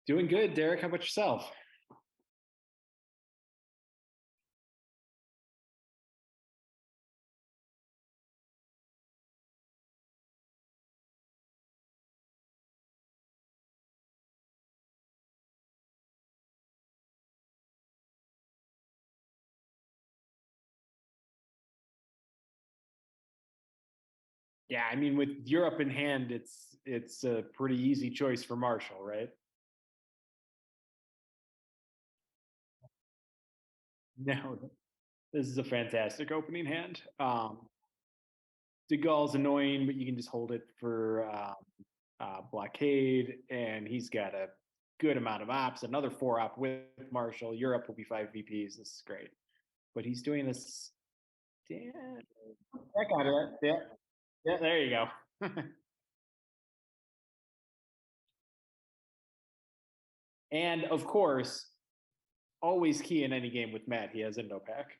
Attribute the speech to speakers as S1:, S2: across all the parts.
S1: Doing good, Derek. How about yourself? Yeah, I mean, with Europe in hand, it's a pretty easy choice for Marshall, right? No, this is a fantastic opening hand. De Gaulle's annoying, but you can just hold it for blockade, and he's got a good amount of ops. Another four op with Marshall. Europe will be five VPs. This is great, but he's doing this. Damn, I got it. Yeah, yeah. There you go. And of course, always key in any game with Matt. He has Indo pack.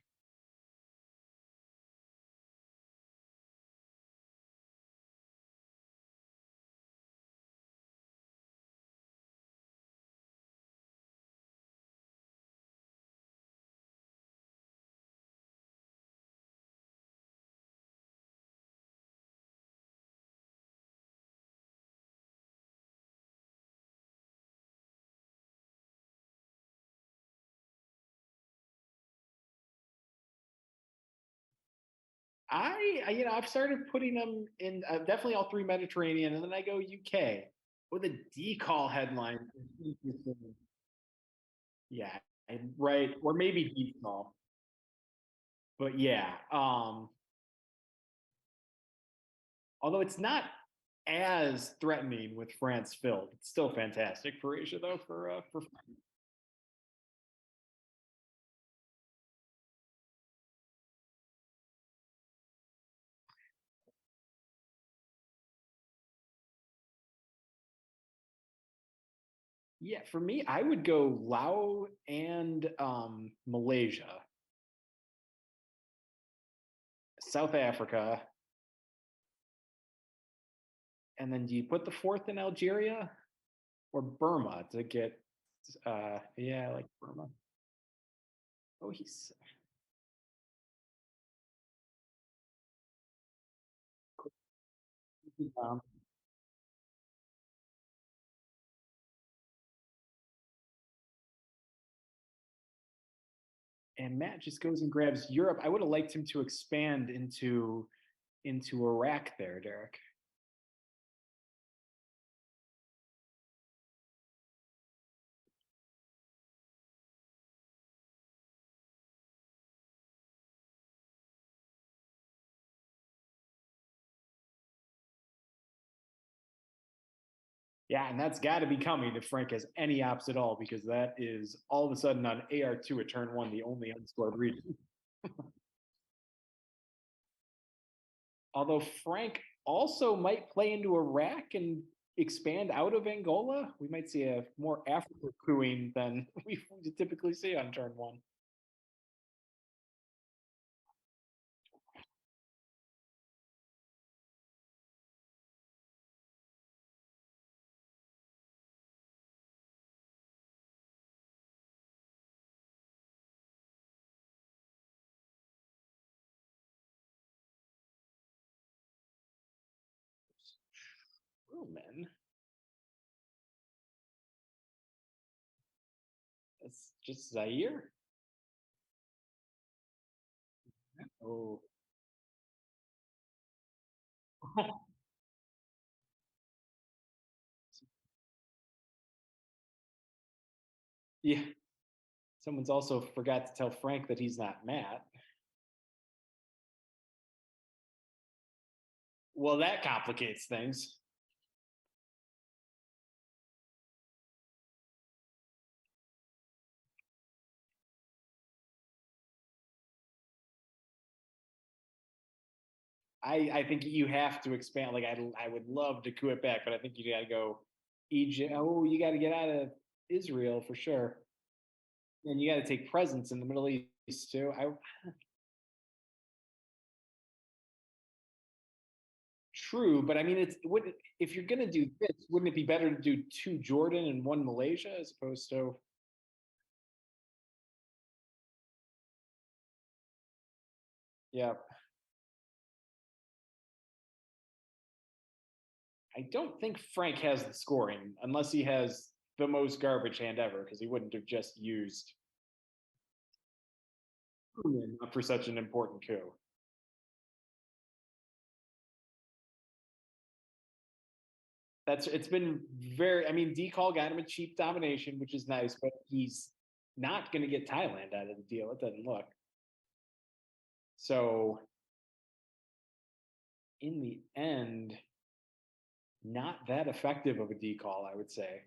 S1: I've started putting them in definitely all three Mediterranean, and then I go UK with a decall headline. Yeah, right, or maybe deep call, but yeah. Although it's not as threatening with France filled, it's still fantastic for Asia though. For yeah, for me, I would go Laos and Malaysia, South Africa, and then do you put the fourth in Algeria or Burma to get? Yeah, I like Burma. Oh, he's um, and Matt just goes and grabs Europe. I would have liked him to expand into Iraq there, Derek. Yeah, and that's got to be coming if Frank has any ops at all, because that is all of a sudden on AR2 at turn one, the only unscored region. Although Frank also might play into Iraq and expand out of Angola, we might see a more Africa crewing than we typically see on turn one. Oh man, that's just Zaire. Oh, yeah. Someone's also forgot to tell Frank that he's not Matt. Well, that complicates things. I think you have to expand. Like I would love to coup it back, but I think you got to go Egypt. Oh, you got to get out of Israel for sure, and you got to take presence in the Middle East too. True, but I mean, it's would if you're gonna do this, wouldn't it be better to do two Jordan and one Malaysia as opposed to? Yeah, I don't think Frank has the scoring unless he has the most garbage hand ever because he wouldn't have just used Koeman for such an important coup. That's it's been very. I mean, D call got him a cheap domination, which is nice, but he's not going to get Thailand out of the deal. It doesn't look so. In the end, not that effective of a D call, I would say.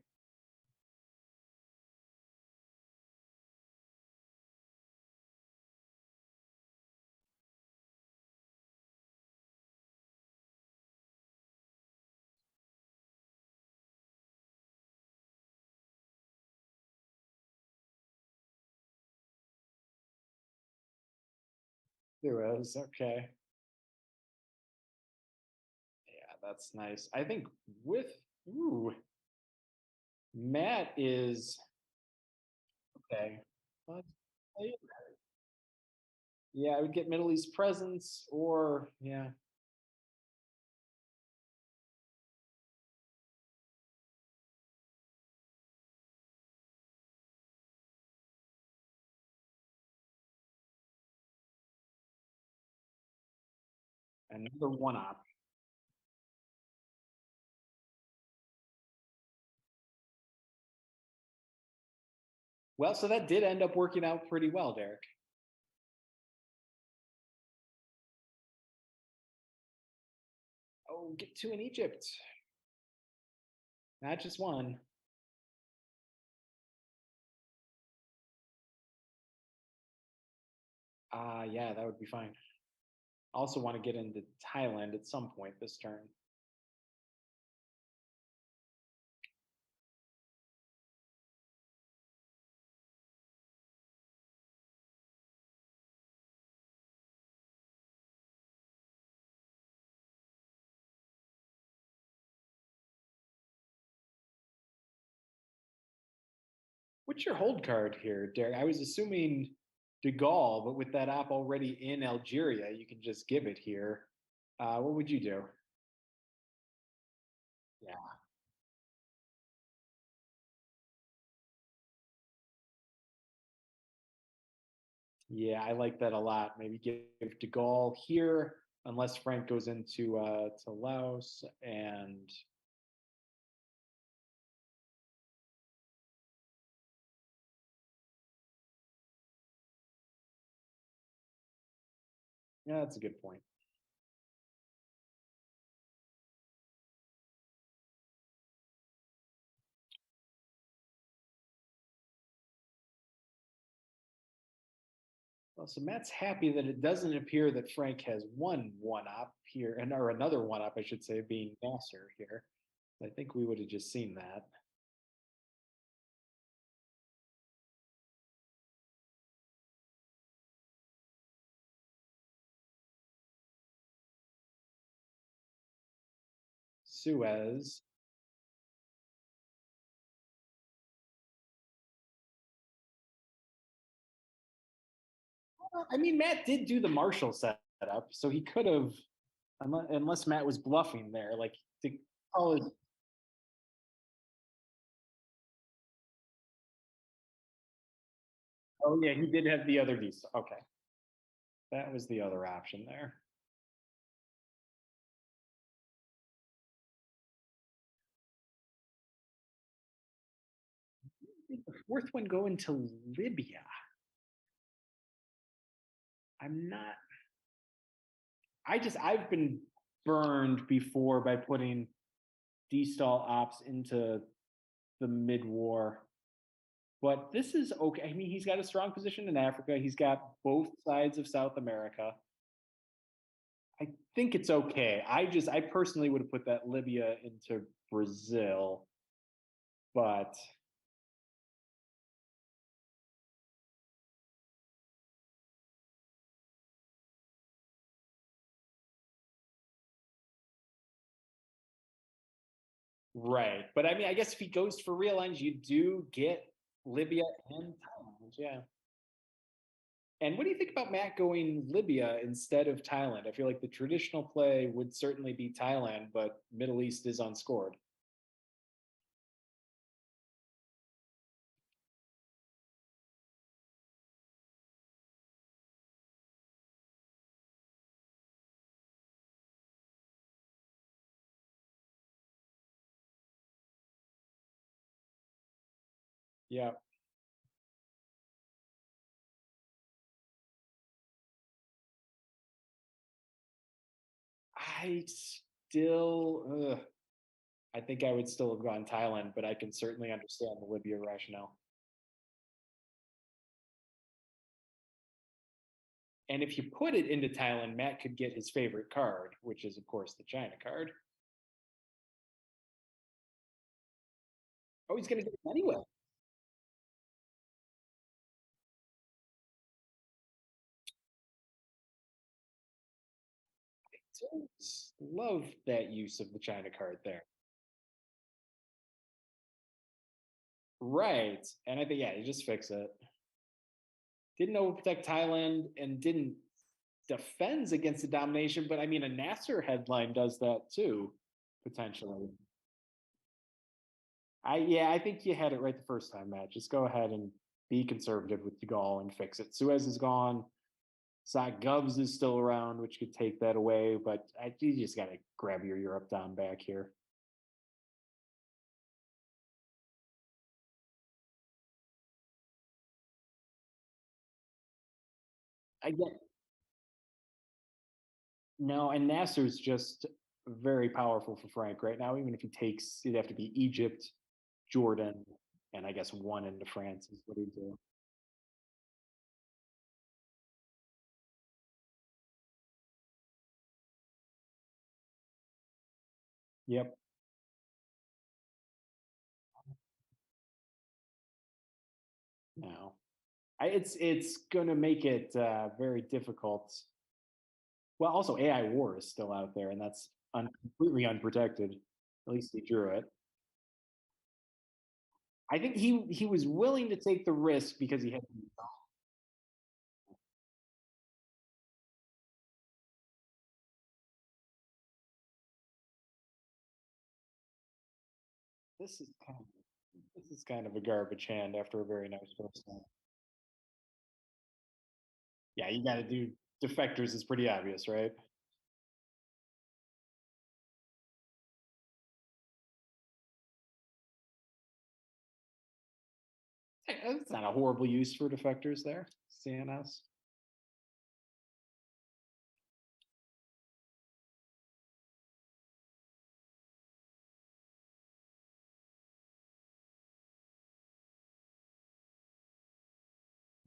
S1: There is okay. Yeah, that's nice. I think with ooh, Matt is okay. Let's play it. Yeah, I would get Middle East presence or yeah, another one op. Well, so that did end up working out pretty well, Derek. Oh, get two in Egypt. Not just one. Yeah, that would be fine. Also want to get into Thailand at some point this turn. What's your hold card here, Derek? I was assuming De Gaulle, but with that app already in Algeria, you can just give it here. What would you do? Yeah, yeah, I like that a lot. Maybe give De Gaulle here, unless Frank goes into to Laos, and yeah, that's a good point. Well, so Matt's happy that it doesn't appear that Frank has one up here, and or another one up, I should say, being Nasser here. I think we would have just seen that. Suez. I mean, Matt did do the Marshall setup, so he could have, unless Matt was bluffing there, like to call it. Oh yeah, he did have the other visa. Okay, that was the other option there. Did the fourth one go into Libya? I'm not. I've been burned before by putting D-stall ops into the mid-war. But this is okay. I mean, he's got a strong position in Africa. He's got both sides of South America. I think it's okay. I personally would have put that Libya into Brazil, but Right. But I mean, I guess if he goes for real lines, you do get Libya and Thailand. Yeah. And what do you think about Matt going Libya instead of Thailand? I feel like the traditional play would certainly be Thailand, but Middle East is unscored. Yeah. I still, I think I would still have gone Thailand, but I can certainly understand the Libya rationale. And if you put it into Thailand, Matt could get his favorite card, which is, of course, the China card. Oh, he's going to get it anyway. Love that use of the China card there. Right. And I think, yeah, you just fix it. Didn't overprotect Thailand and didn't defends against the domination, but I mean, a Nasser headline does that too, potentially. Yeah, I think you had it right the first time, Matt. Just go ahead and be conservative with the goal and fix it. Suez is gone. Zach Govs is still around, which could take that away, but you just got to grab your Europe down back here. I get no, and Nasser's just very powerful for Frank right now. Even if he takes, it'd have to be Egypt, Jordan, and I guess one into France is what he'd do. Yep. No, it's going to make it very difficult. Well, also AI War is still out there, and that's completely unprotected. At least he drew it. I think he was willing to take the risk because he had. This is kind of this is kind of a garbage hand after a very nice first time. Yeah, you got to do defectors is pretty obvious, right? It's not a horrible use for defectors there. CNS.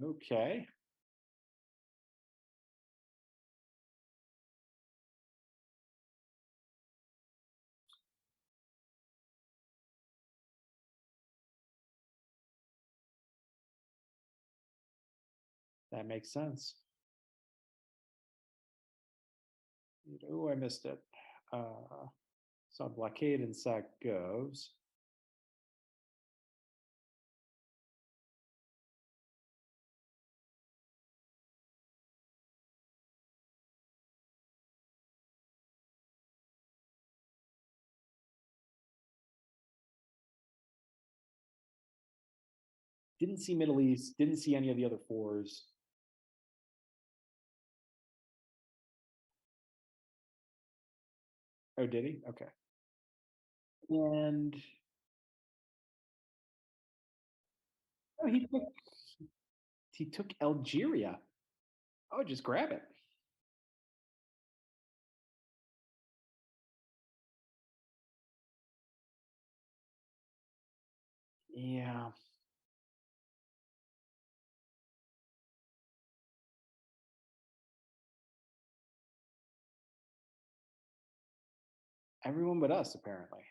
S1: Okay, that makes sense. Oh, I missed it. So blockade and sack goes. Didn't see Middle East. Didn't see any of the other fours. Oh, did he? Okay. And oh, he took Algeria. Oh, just grab it. Yeah. Everyone but us, apparently.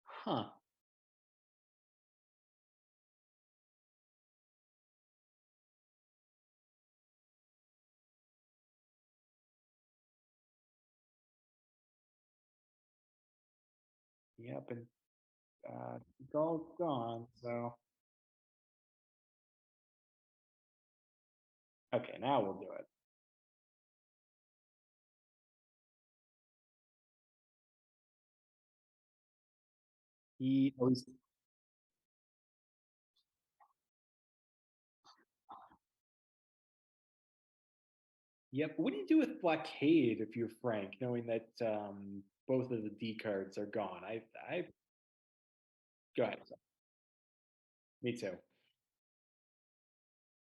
S1: Huh. Yep, and Gaul's gone. So okay, now we'll do it. Oh, yep. What do you do with blockade if you're Frank, knowing that both of the D cards are gone? I go ahead. Me too.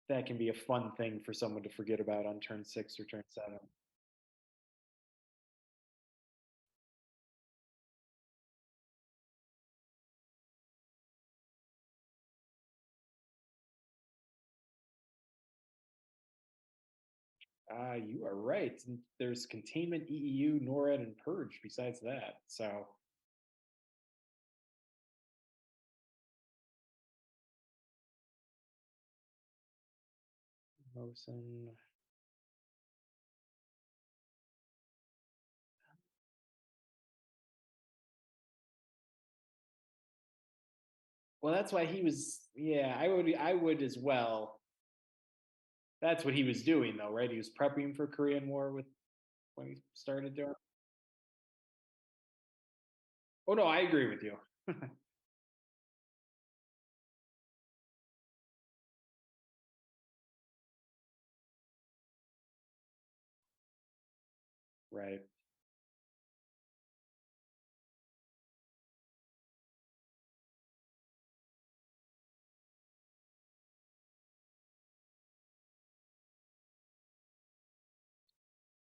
S1: That can be a fun thing for someone to forget about on turn 6 or turn 7. You are right. There's containment, EEU, NORAD, and Purge besides that. So, Mosin. Well, that's why he was. Yeah, I would as well. That's what he was doing, though, right? He was prepping for Korean War with when he started doing. Oh no, I agree with you. Right.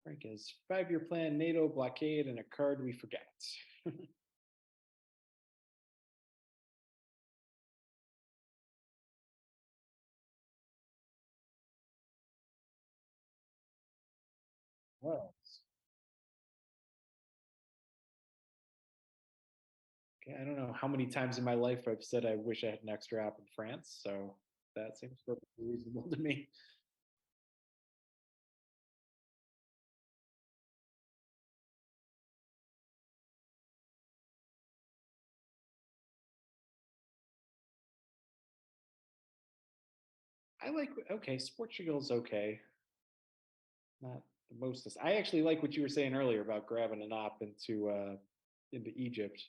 S1: Frank has 5-year plan, NATO blockade, and a card we forget. Well, okay, I don't know how many times in my life I've said I wish I had an extra app in France, so that seems perfectly reasonable to me. I like okay, Portugal's okay. Not the mostest. I actually like what you were saying earlier about grabbing an op into Egypt.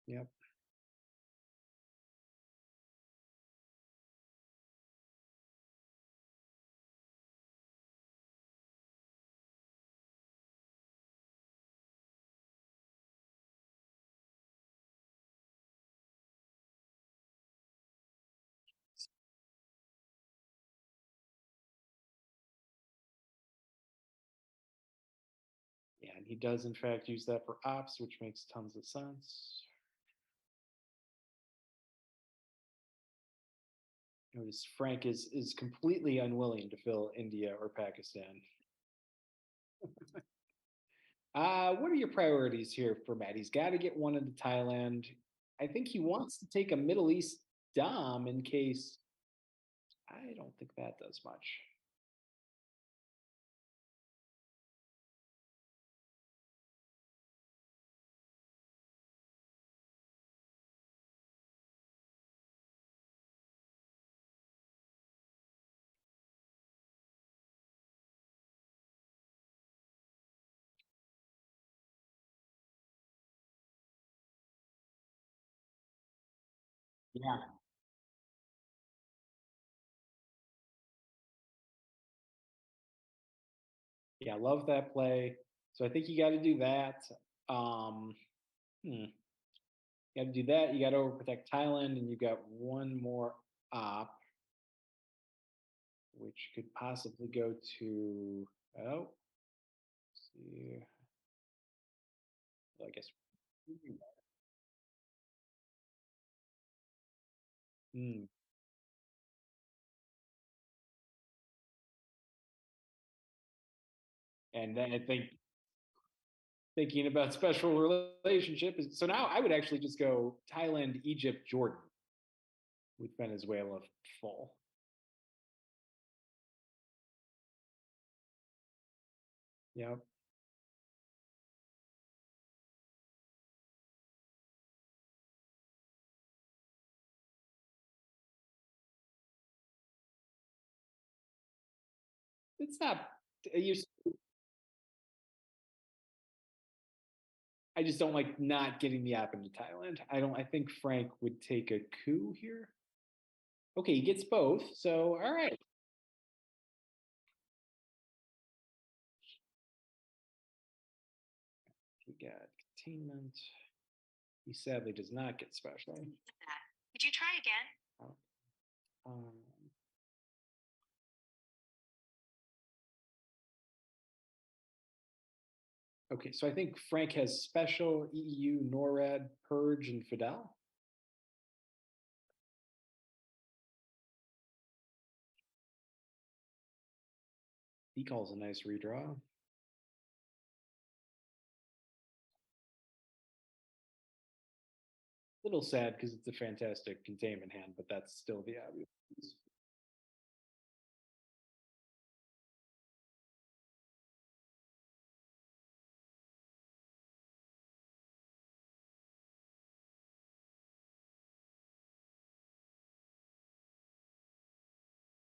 S1: Yep. Yeah, and he does in fact use that for ops, which makes tons of sense. Notice Frank is completely unwilling to fill India or Pakistan. What are your priorities here for Matt? He's got to get one into Thailand. I think he wants to take a Middle East Dom in case. I don't think that does much. Yeah, yeah, love that play. So I think you got to do that. Um, you got to do that. You got to overprotect Thailand, and you got one more op, which could possibly go to. Oh, see, well, I guess. Hmm. And then I think thinking about special relationship is so now I would actually just go Thailand, Egypt, Jordan with Venezuela full. Yep. It's not. You. I just don't like not getting the app into Thailand. I don't. I think Frank would take a coup here. Okay, he gets both. So all right. He got containment. He sadly does not get special. Could you try again? Um, okay, so I think Frank has special EU, NORAD, Purge, and Fidel. He calls a nice redraw. Little sad because it's a fantastic containment hand, but that's still the obvious.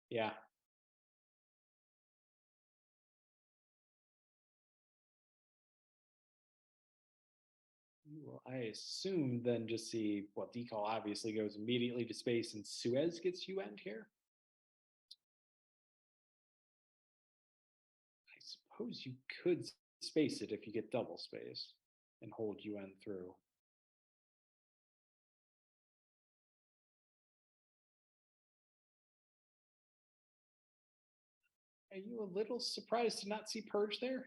S1: Yeah. Well, I assume then just see what decal obviously goes immediately to space and Suez gets you end here. I suppose you could space it if you get double space and hold UN through. Are you a little surprised to not see Purge there?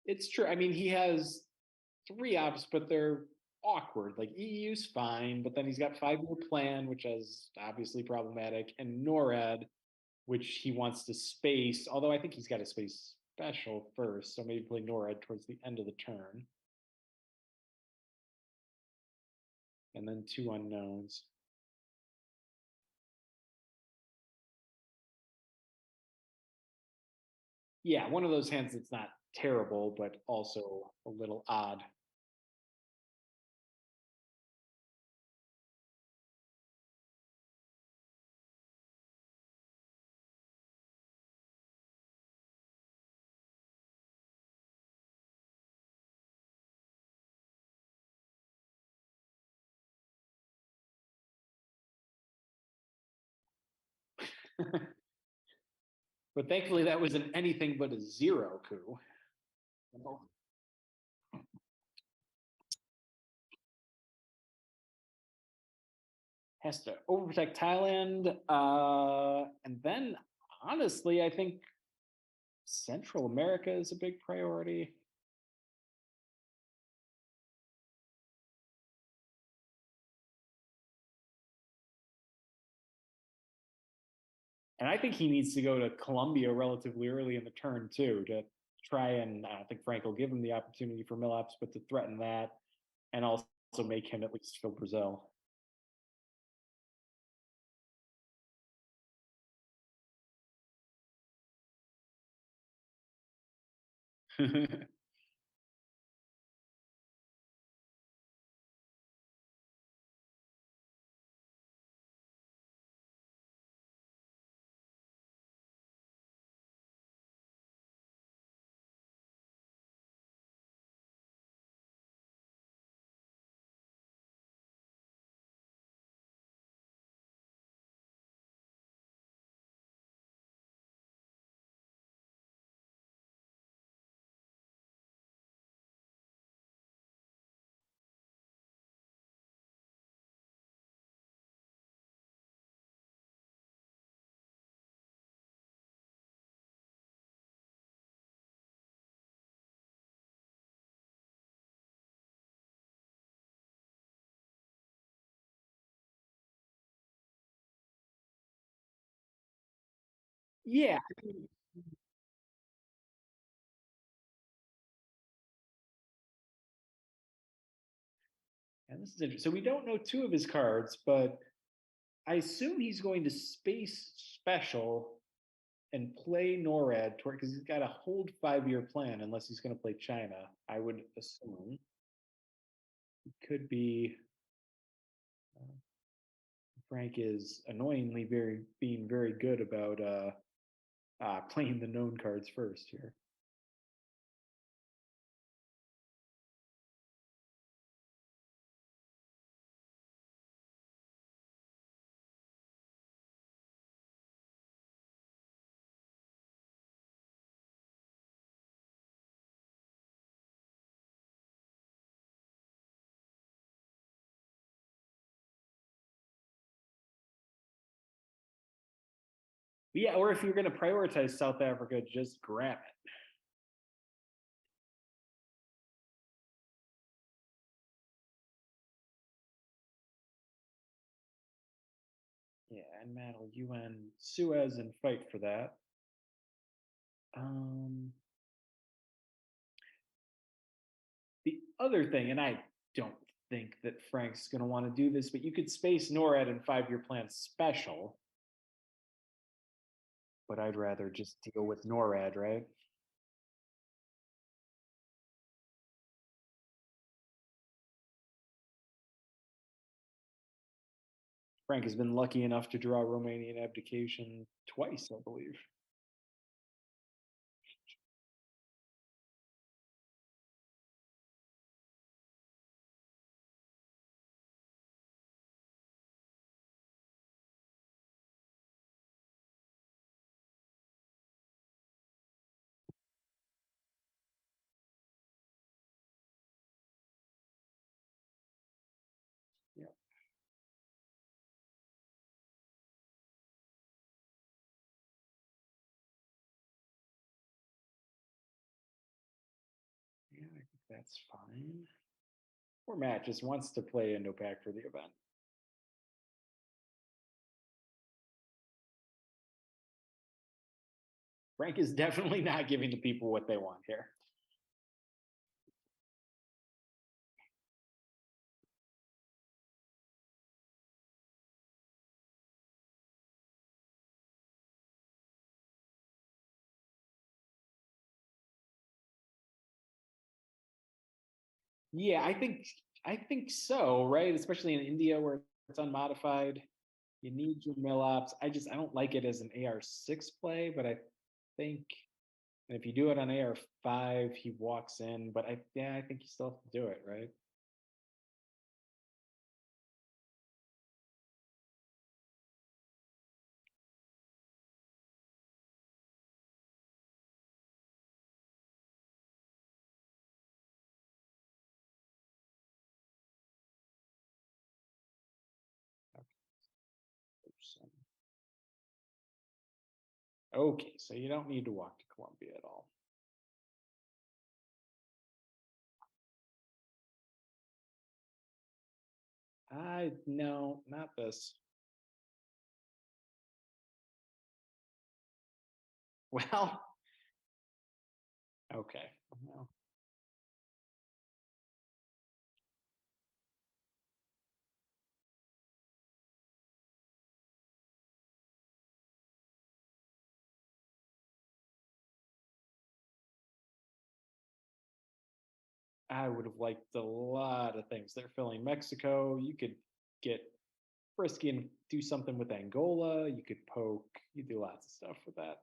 S1: It's true. I mean, he has three ops, but they're awkward. Like EU's fine, but then he's got 5 year plan, which is obviously problematic, and NORAD, which he wants to space. Although I think he's got a space special first, so maybe play NORAD towards the end of the turn, and then two unknowns. Yeah, one of those hands that's not terrible, but also a little odd. But thankfully, that was an anything but a zero coup. Has to overprotect Thailand. And then, honestly, I think Central America is a big priority. And I think he needs to go to Colombia relatively early in the turn, too, to try and I don't think Frank will give him the opportunity for Millaps, but to threaten that and also make him at least feel Brazil. Yeah, this is interesting. So we don't know two of his cards, but I assume he's going to space special and play NORAD toward because he's got a hold 5 year plan unless he's going to play China. I would assume it could be. Uh, Frank is annoyingly very being very good about playing the known cards first here. Yeah, or if you're going to prioritize South Africa, just grab it. Yeah, and Matt will UN Suez and fight for that. Um, the other thing, and I don't think that Frank's going to want to do this, but you could space NORAD and 5 year plan special, but I'd rather just deal with NORAD, right? Frank has been lucky enough to draw Romanian abdication twice, I believe. Yeah, yeah, I think that's fine. Or Matt just wants to play Indo-Pac for the event. Frank is definitely not giving the people what they want here. Yeah, I think so, right? Especially in India where it's unmodified. You need your mill ops. I don't like it as an AR6 play, but I think and if you do it on AR5, he walks in. But I think you still have to do it, right? Okay, so you don't need to walk to Columbia at all. I no, not this. Well, okay. Well, I would have liked a lot of things. They're filling Mexico. You could get frisky and do something with Angola. You could poke. You do lots of stuff with that.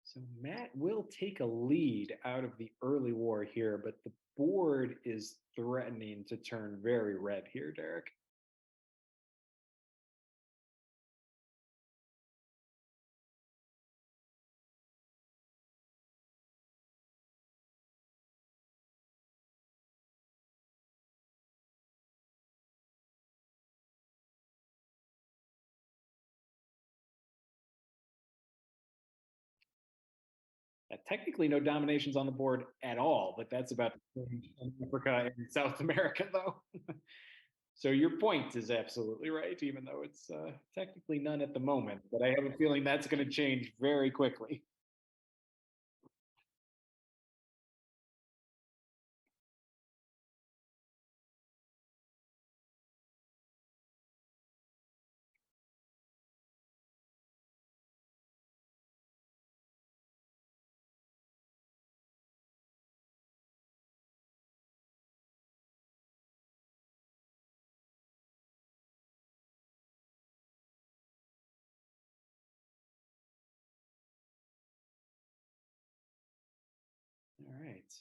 S1: So Matt will take a lead out of the early war here, but the board is threatening to turn very red here, Derek. Technically, no dominations on the board at all, but that's about to change in Africa and South America, though. So your point is absolutely right, even though it's technically none at the moment. But I have a feeling that's going to change very quickly. All right.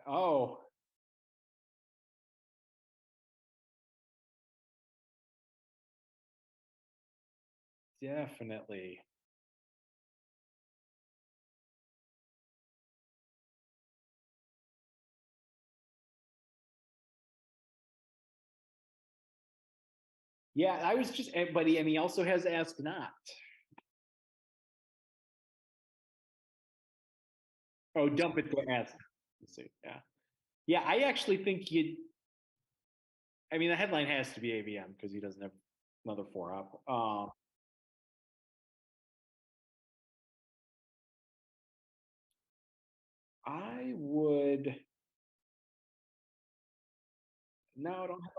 S1: Oh, definitely. Yeah, I was just, but he also has Ask Not. Oh, dump it to Ask. Let's see. Yeah. Yeah, I actually think you'd, I mean, the headline has to be ABM because he doesn't have another four up. I would, no, I don't have,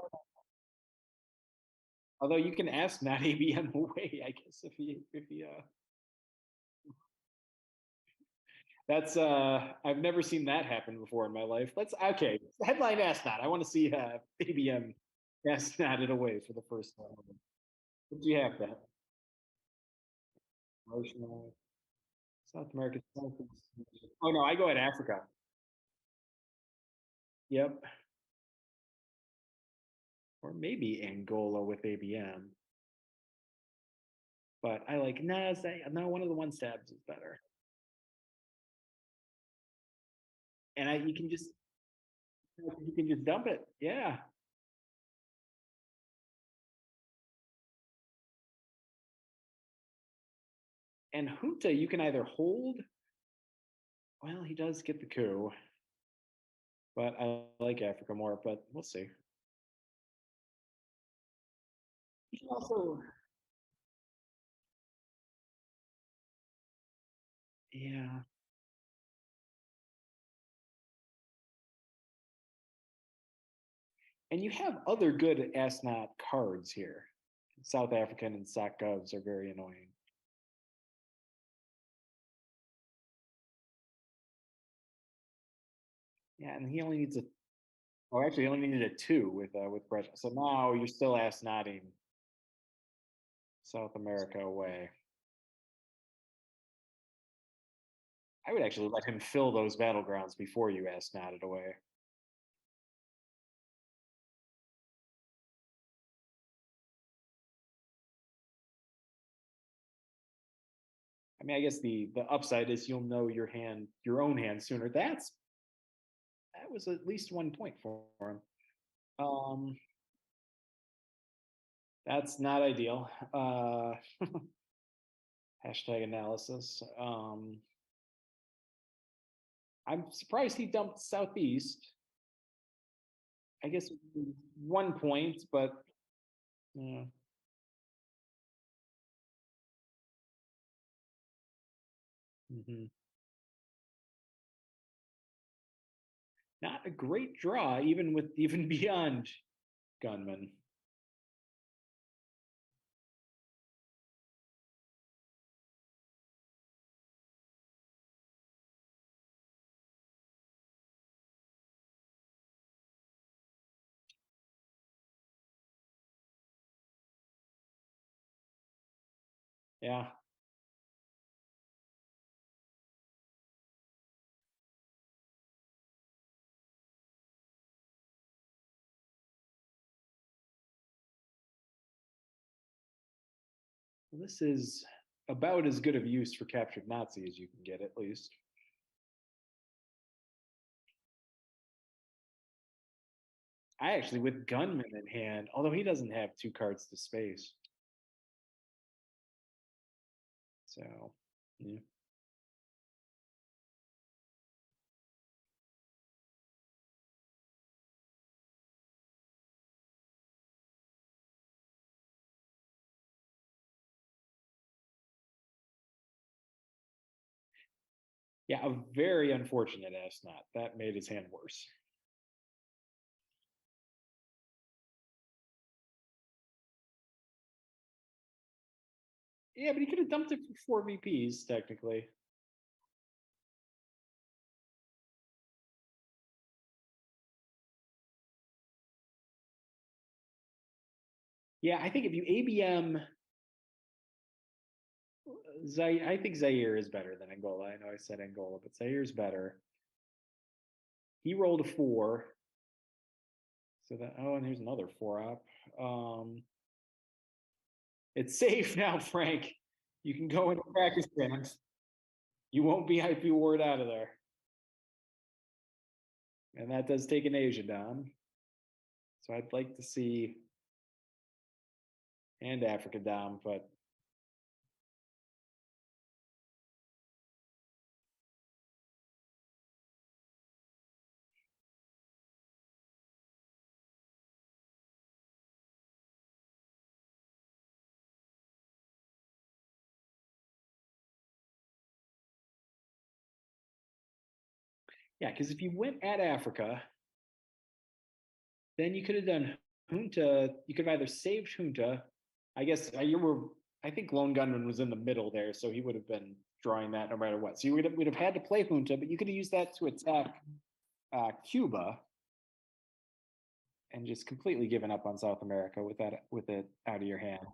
S1: although you can ask not ABM away, I guess, that's, I've never seen that happen before in my life. Let's, okay, headline ask not. I want to see ABM ask not it away for the first time. What do you have that? Emotional, South America. Oh no, I go at Africa. Yep. Or maybe Angola with ABM. But I like, nah, no, one of the one stabs is better. And you can just dump it. Yeah. And Junta, you can either hold, well, he does get the coup, but I like Africa more, but we'll see. You can also, yeah. And you have other good Asnot cards here. South African and Sock Govs are very annoying. Yeah, and he only needs a, oh, actually, he only needed a two with pressure. So now you're still Asnotting South America away. I would actually let him fill those battlegrounds before you Asnot it away. I mean, I guess the upside is you'll know your own hand sooner. That was at least 1 point for him. Um, that's not ideal. Hashtag analysis. I'm surprised he dumped Southeast. I guess 1 point, but yeah. Mhm. Not a great draw, even with even beyond gunman. Yeah, this is about as good of use for captured Nazi as you can get, at least. I actually with Gunman in hand, although he doesn't have 2 cards to space. So yeah. Yeah, a very unfortunate ass knot. That made his hand worse. Yeah, but he could have dumped it for 4 VPs, technically. Yeah, I think if you ABM I think Zaire is better than Angola. I know I said Angola, but Zaire's better. He rolled a 4. So that and here's another 4 up. It's safe now, Frank. You can go into practice stands. You won't be IP ward out of there. And that does take an Asia down. So I'd like to see and Africa down, but yeah, because if you went at Africa, then you could have done Junta. You could have either saved Junta. I guess you were. I think Lone Gunman was in the middle there, so he would have been drawing that no matter what. So you would have had to play Junta, but you could have used that to attack Cuba and just completely given up on South America with it out of your hand.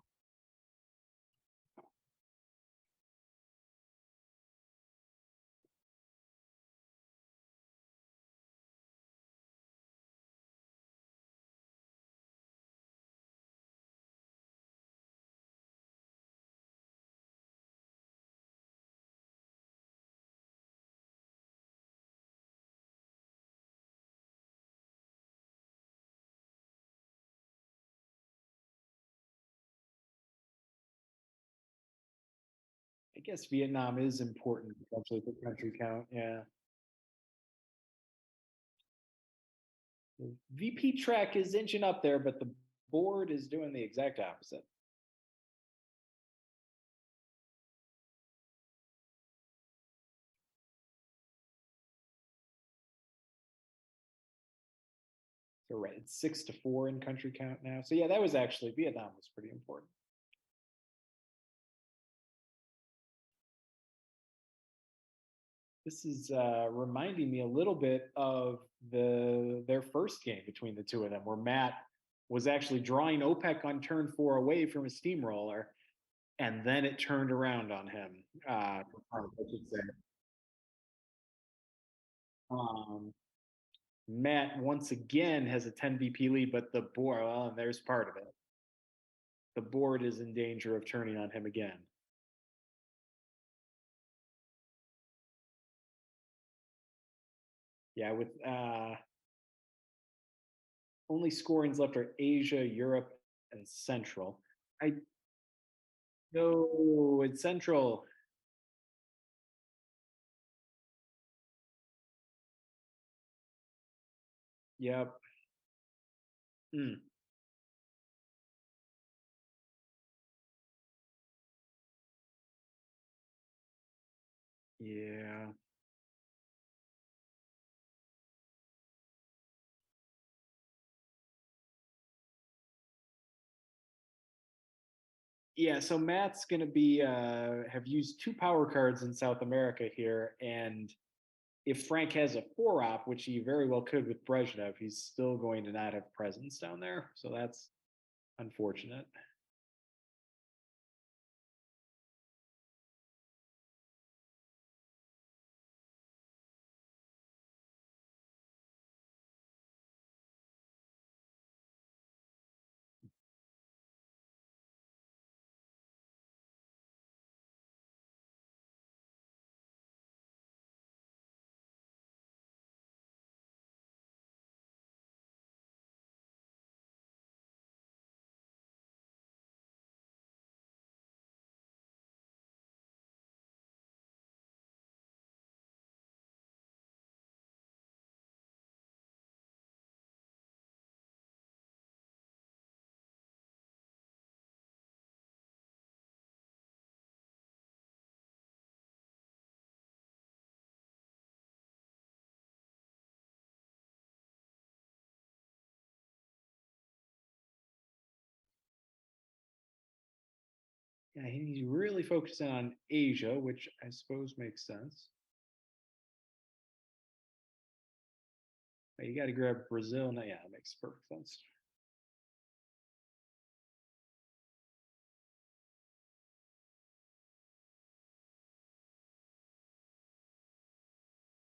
S1: I guess Vietnam is important potentially for country count. Yeah, the VP track is inching up there, but the board is doing the exact opposite. So right, it's 6-4 in country count now. So yeah, that was actually Vietnam was pretty important. This is reminding me a little bit of their first game between the two of them, where Matt was actually drawing OPEC on turn 4 away from a steamroller, and then it turned around on him. I should say. Um, Matt once again has a 10 VP lead, but the board, well, and there's part of it. The board is in danger of turning on him again. Yeah, with only scorings left are Asia, Europe, and Central. I know it's Central. Yep. Mm, yeah. Yeah, so Matt's going to be have used 2 power cards in South America here, and if Frank has a 4 op, which he very well could with Brezhnev, he's still going to not have presence down there. So that's unfortunate. Yeah, he's really focusing on Asia, which I suppose makes sense. But you got to grab Brazil. Now, yeah, it makes perfect sense.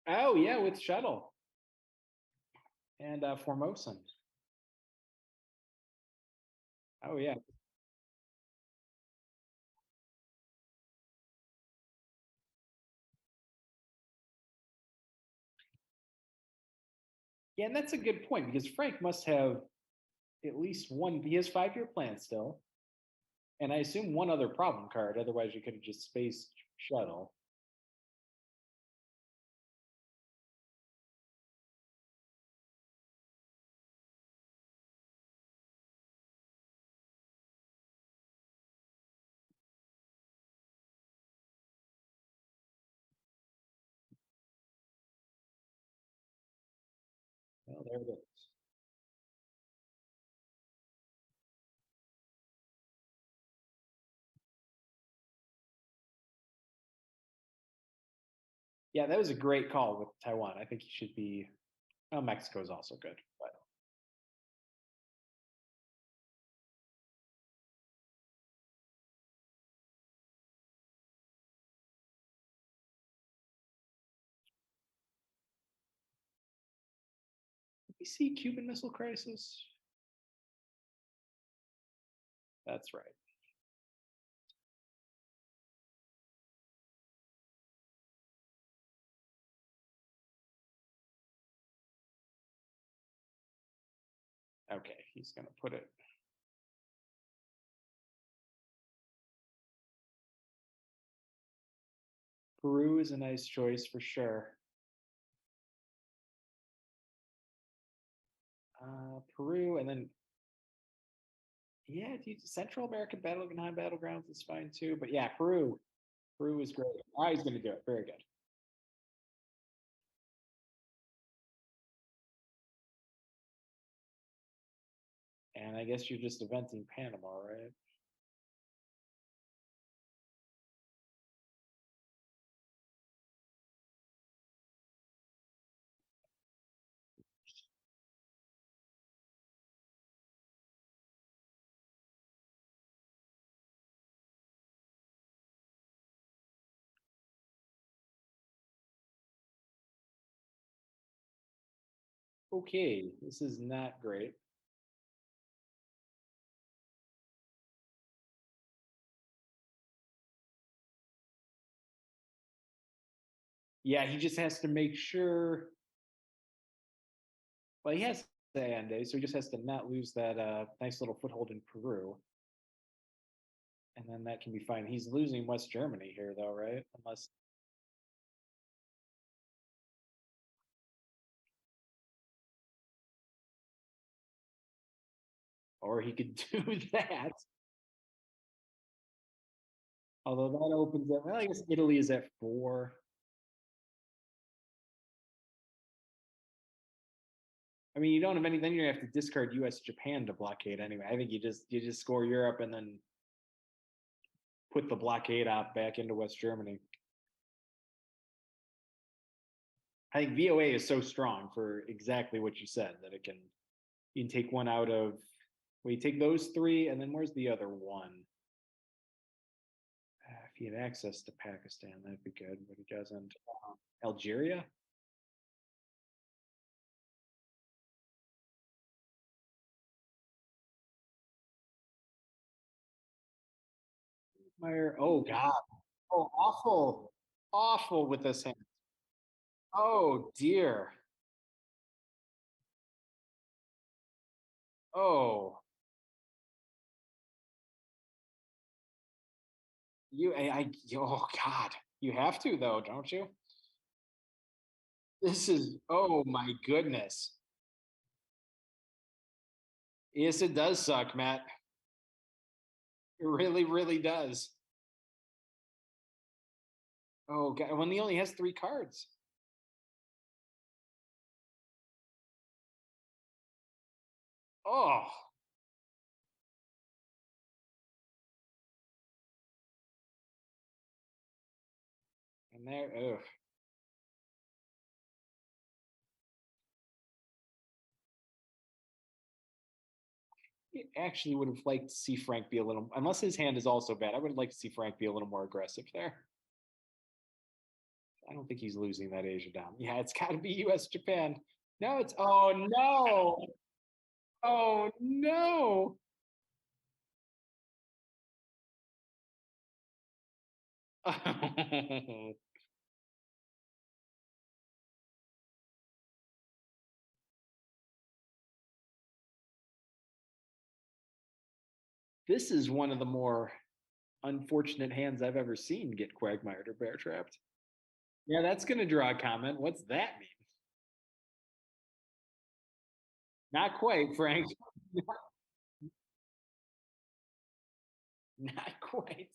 S1: Oh yeah, with shuttle and Formosan. Oh yeah, yeah, and that's a good point because Frank must have at least one. He has 5 year plan still, and I assume one other problem card. Otherwise, you could have just spaced shuttle. Well, there it is. Yeah, that was a great call with Taiwan. I think he should be. Oh, Mexico is also good, but we see Cuban Missile Crisis. That's right. Okay, he's gonna put it. Peru is a nice choice for sure. Peru, and then yeah, Central American battlegrounds is fine too. But yeah, Peru. Peru is great. Oh, he's going to do it. Very good. And I guess you're just eventing Panama, right? Okay, this is not great. Yeah, he just has to make sure. Well, he has the Andes, so he just has to not lose that nice little foothold in Peru, and then that can be fine. He's losing West Germany here, though, right? Unless, or he could do that. Although that opens up. Well, I guess Italy is at 4. I mean, you don't have any. Then you have to discard U.S. Japan to blockade anyway. I think you just score Europe and then put the blockade out back into West Germany. I think VOA is so strong for exactly what you said that it can you can take one out of. Well, you take those 3, and then where's the other one? If he had access to Pakistan, that'd be good, but he doesn't. Algeria. Meyer. Oh God. Oh, awful, awful with this hand. Oh dear. Oh, oh God. You have to though, don't you? This is, oh my goodness. Yes, it does suck, Matt. It really, really does. Oh God, when he only has 3 cards. Oh, And there, ugh. I actually would have liked to see Frank be a little, unless his hand is also bad. I would have liked to see Frank be a little more aggressive there. I don't think he's losing that Asia down. Yeah, it's got to be U.S. Japan. No, it's oh no, oh no. This is one of the more unfortunate hands I've ever seen get quagmired or bear trapped. Yeah, that's going to draw a comment. What's that mean? Not quite, Frank. Not quite.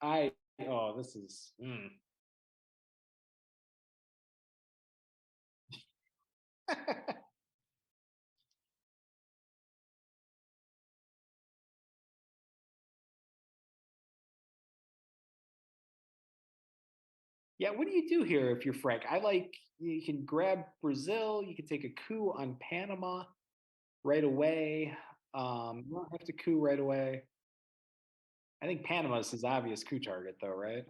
S1: I oh, this is yeah. What do you do here if you're Frank? I like you can grab Brazil. You can take a coup on Panama right away. You don't have to coup right away. I think Panama is his obvious coup target, though, right?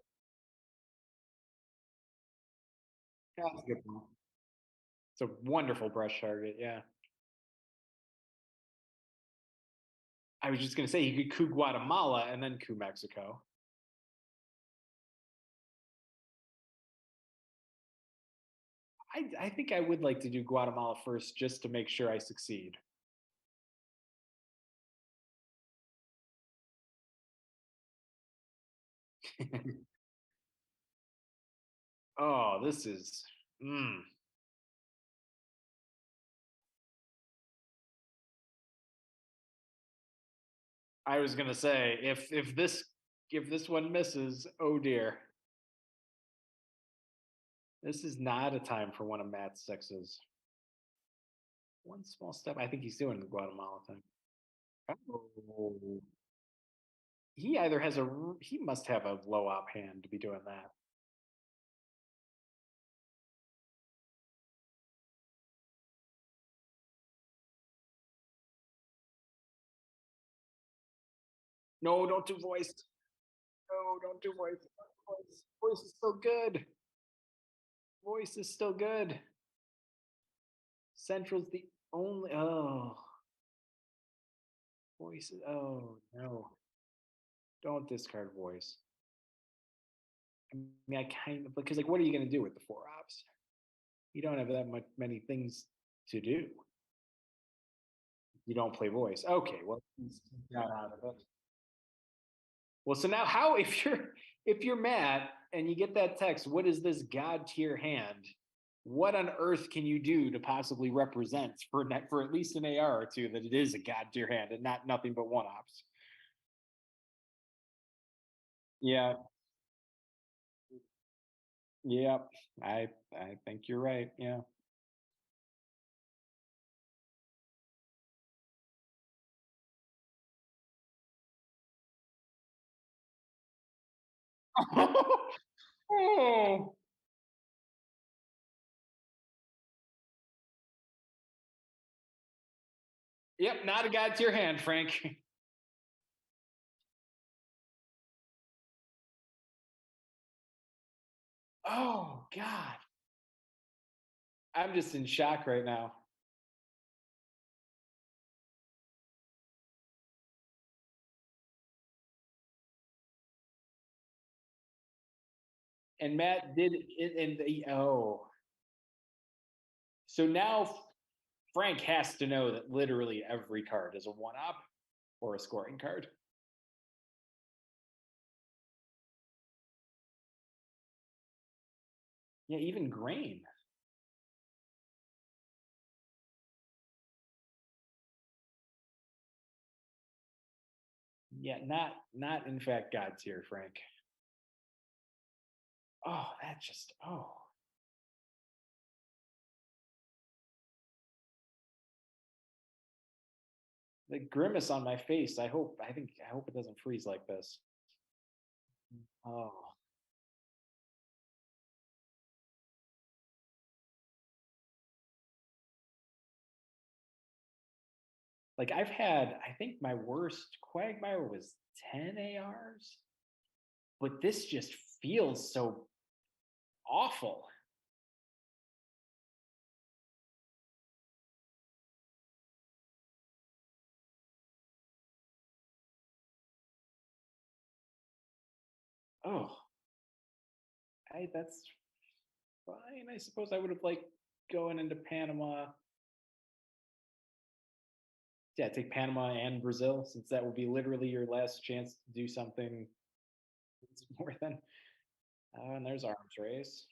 S1: Yeah, that's a good point. It's a wonderful brush target. Yeah. I was just going to say he could coup Guatemala and then coup Mexico. I think I would like to do Guatemala first just to make sure I succeed. Oh, this is. Mm. I was gonna say if this one misses, oh dear, this is not a time for one of Matt's sixes. One small step. I think he's doing the Guatemala thing. Oh. He either has a he must have a low op hand to be doing that. No, don't do voice. No, don't do voice. Voice is still good. Voice is still good. Central's the only. Oh, voice. Oh no, don't discard voice. I mean, I kind of because like, what are you going to do with the four ops? You don't have that much many things to do. You don't play voice. Okay, well, he's got out of it. Well, so now how if you're Matt and you get that text, what is this god tier hand? What on earth can you do to possibly represent for at least an AR or two that it is a god tier hand and not nothing but one ops? Yeah, yeah, I think you're right. Yeah. Oh, yep, not a god tier hand, Frank. Oh God, I'm just in shock right now. And Matt did it, and oh, so now Frank has to know that literally every card is a one up or a scoring card. Yeah, even grain. Yeah, not in fact God's here, Frank. Oh, that just oh. The grimace on my face. I hope it doesn't freeze like this. Oh, like I think my worst Quagmire was 10 ARs, but this just feels so awful. Oh, that's fine. I suppose I would have liked going into Panama. Yeah, take Panama and Brazil since that would be literally your last chance to do something more than. And there's arms race.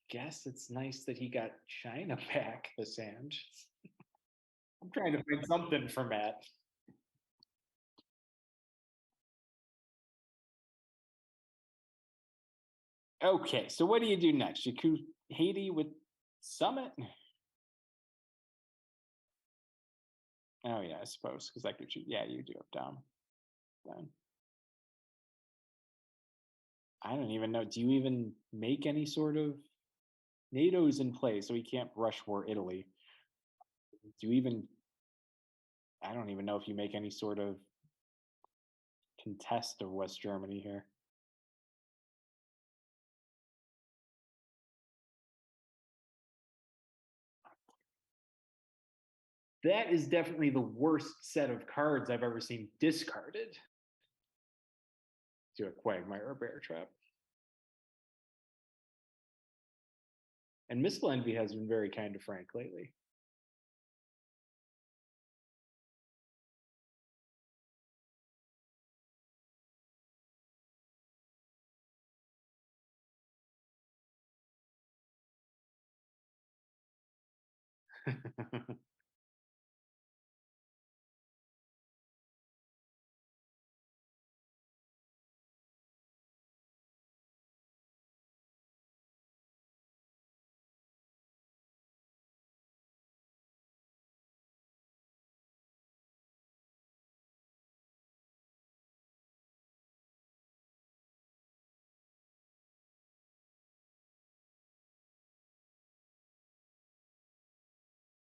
S1: Guess it's nice that he got China back the sand. I'm trying to find something for Matt. Okay, so what do you do next? You coup Haiti with Summit? Oh yeah, I suppose because that gives you. Yeah, you do up down. Down. I don't even know. Do you even make any sort of NATO's in place, so we can't rush war Italy? Do you even? I don't even know if you make any sort of contest of West Germany here. That is definitely the worst set of cards I've ever seen discarded to a Quagmire or Bear Trap. And Missile Envy has been very kind to Frank lately.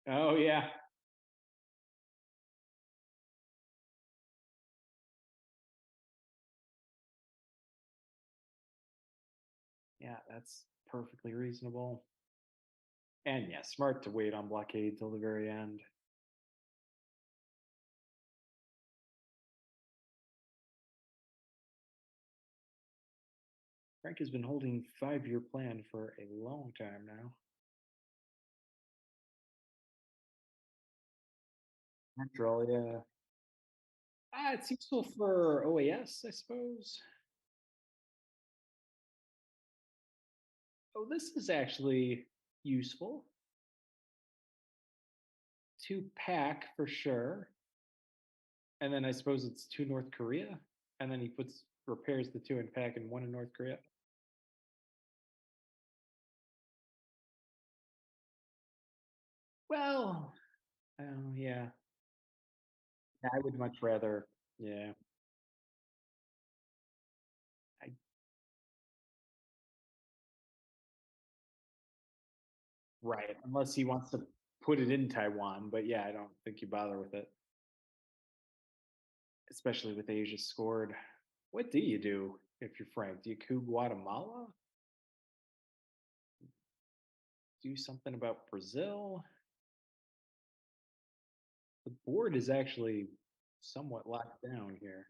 S1: Oh yeah, yeah, that's perfectly reasonable. And yeah, smart to wait on blockade till the very end. Frank has been holding 5-year plan for a long time now. Natural, yeah. It's useful for OAS, I suppose. Oh, this is actually useful. 2 pack for sure. And then I suppose it's 2 North Korea. And then he puts repairs the 2 in pack and 1 in North Korea. Well, yeah. I would much rather, yeah. I, right. Unless he wants to put it in Taiwan. But yeah, I don't think you bother with it, especially with Asia scored. What do you do if you're Frank? Do you coup Guatemala? Do something about Brazil? The board is actually somewhat locked down here.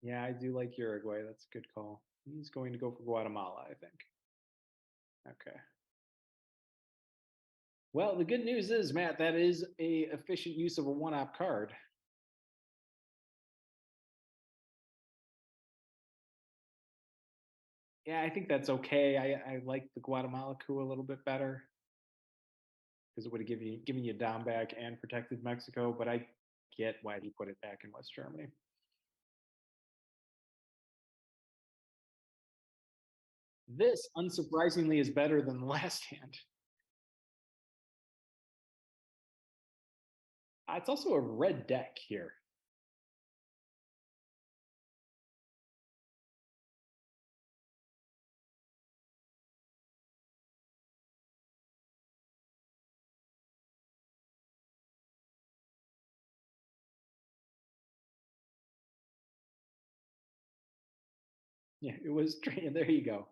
S1: Yeah, I do like Uruguay. That's a good call. He's going to go for Guatemala, I think. Okay. Well, the good news is, Matt, that is a efficient use of a one-op card. Yeah, I think that's okay. I like the Guatemala coup a little bit better because it would have given you down back and protected Mexico. But I get why he put it back in West Germany. This, unsurprisingly, is better than the last hand. It's also a red deck here. Yeah, it was. There you go.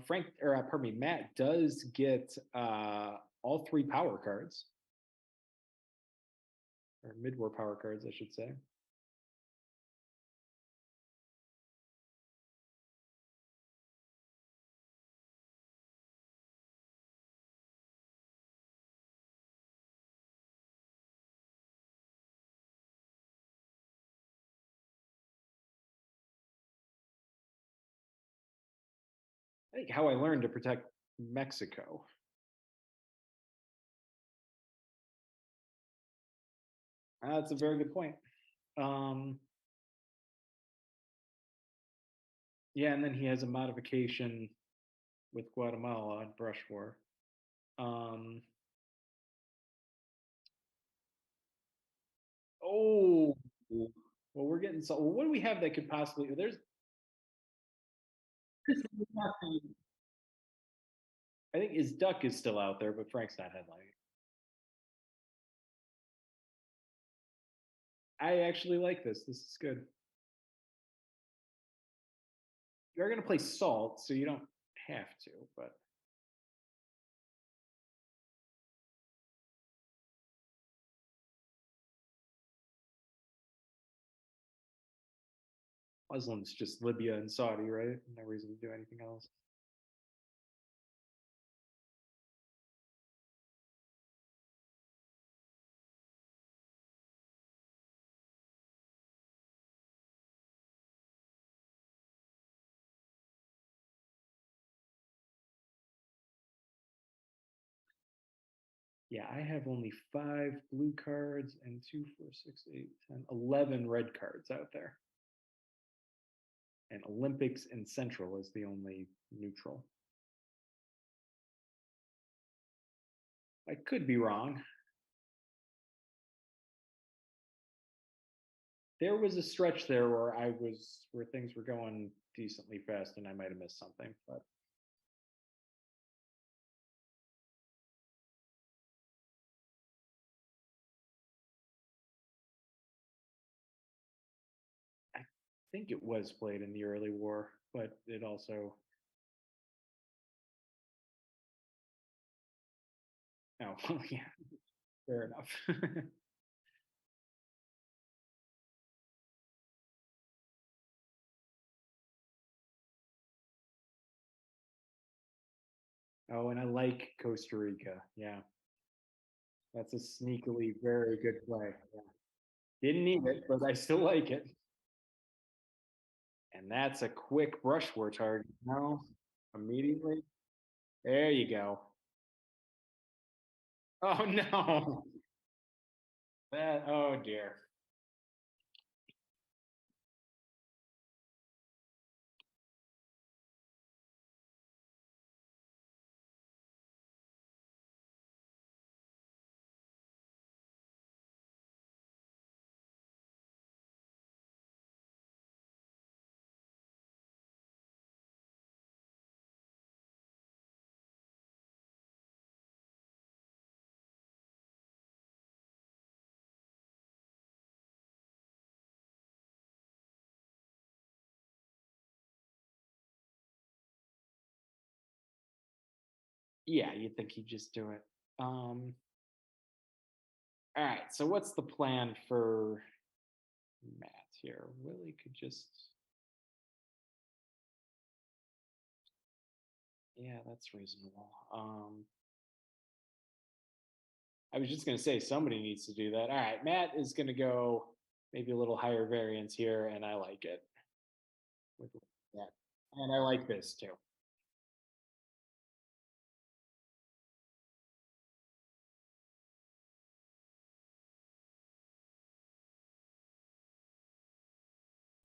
S1: Frank, or pardon me, Matt does get all three power cards, or mid-war power cards, I should say. I think how I learned to protect Mexico. That's a very good point. Um, yeah, and then he has a modification with Guatemala on Brush War. Um, oh, well, we're getting so. Well, what do we have that could possibly? There's. I think his duck is still out there, but Frank's not headlining. I actually like this. This is good. You're going to play Salt, so you don't have to, but Muslims just Libya and Saudi, right? No reason to do anything else. Yeah, I have only 5 blue cards and 2, 4, 6, 8, 10, 11 red cards out there. And Olympics and Central is the only neutral. I could be wrong. There was a stretch there where things were going decently fast and I might have missed something, but I think it was played in the early war, but it also oh well, yeah, fair enough. Oh, and I like Costa Rica. Yeah, that's a sneakily very good play. Yeah. Didn't need it, but I still like it. And that's a quick brush war target now. Immediately. There you go. Oh no. That oh dear. Yeah, you'd think he'd just do it. All right. So what's the plan for Matt here? Willie could just yeah, that's reasonable. I was just gonna say somebody needs to do that. All right, Matt is gonna go maybe a little higher variance here, and I like it. Yeah. And I like this too.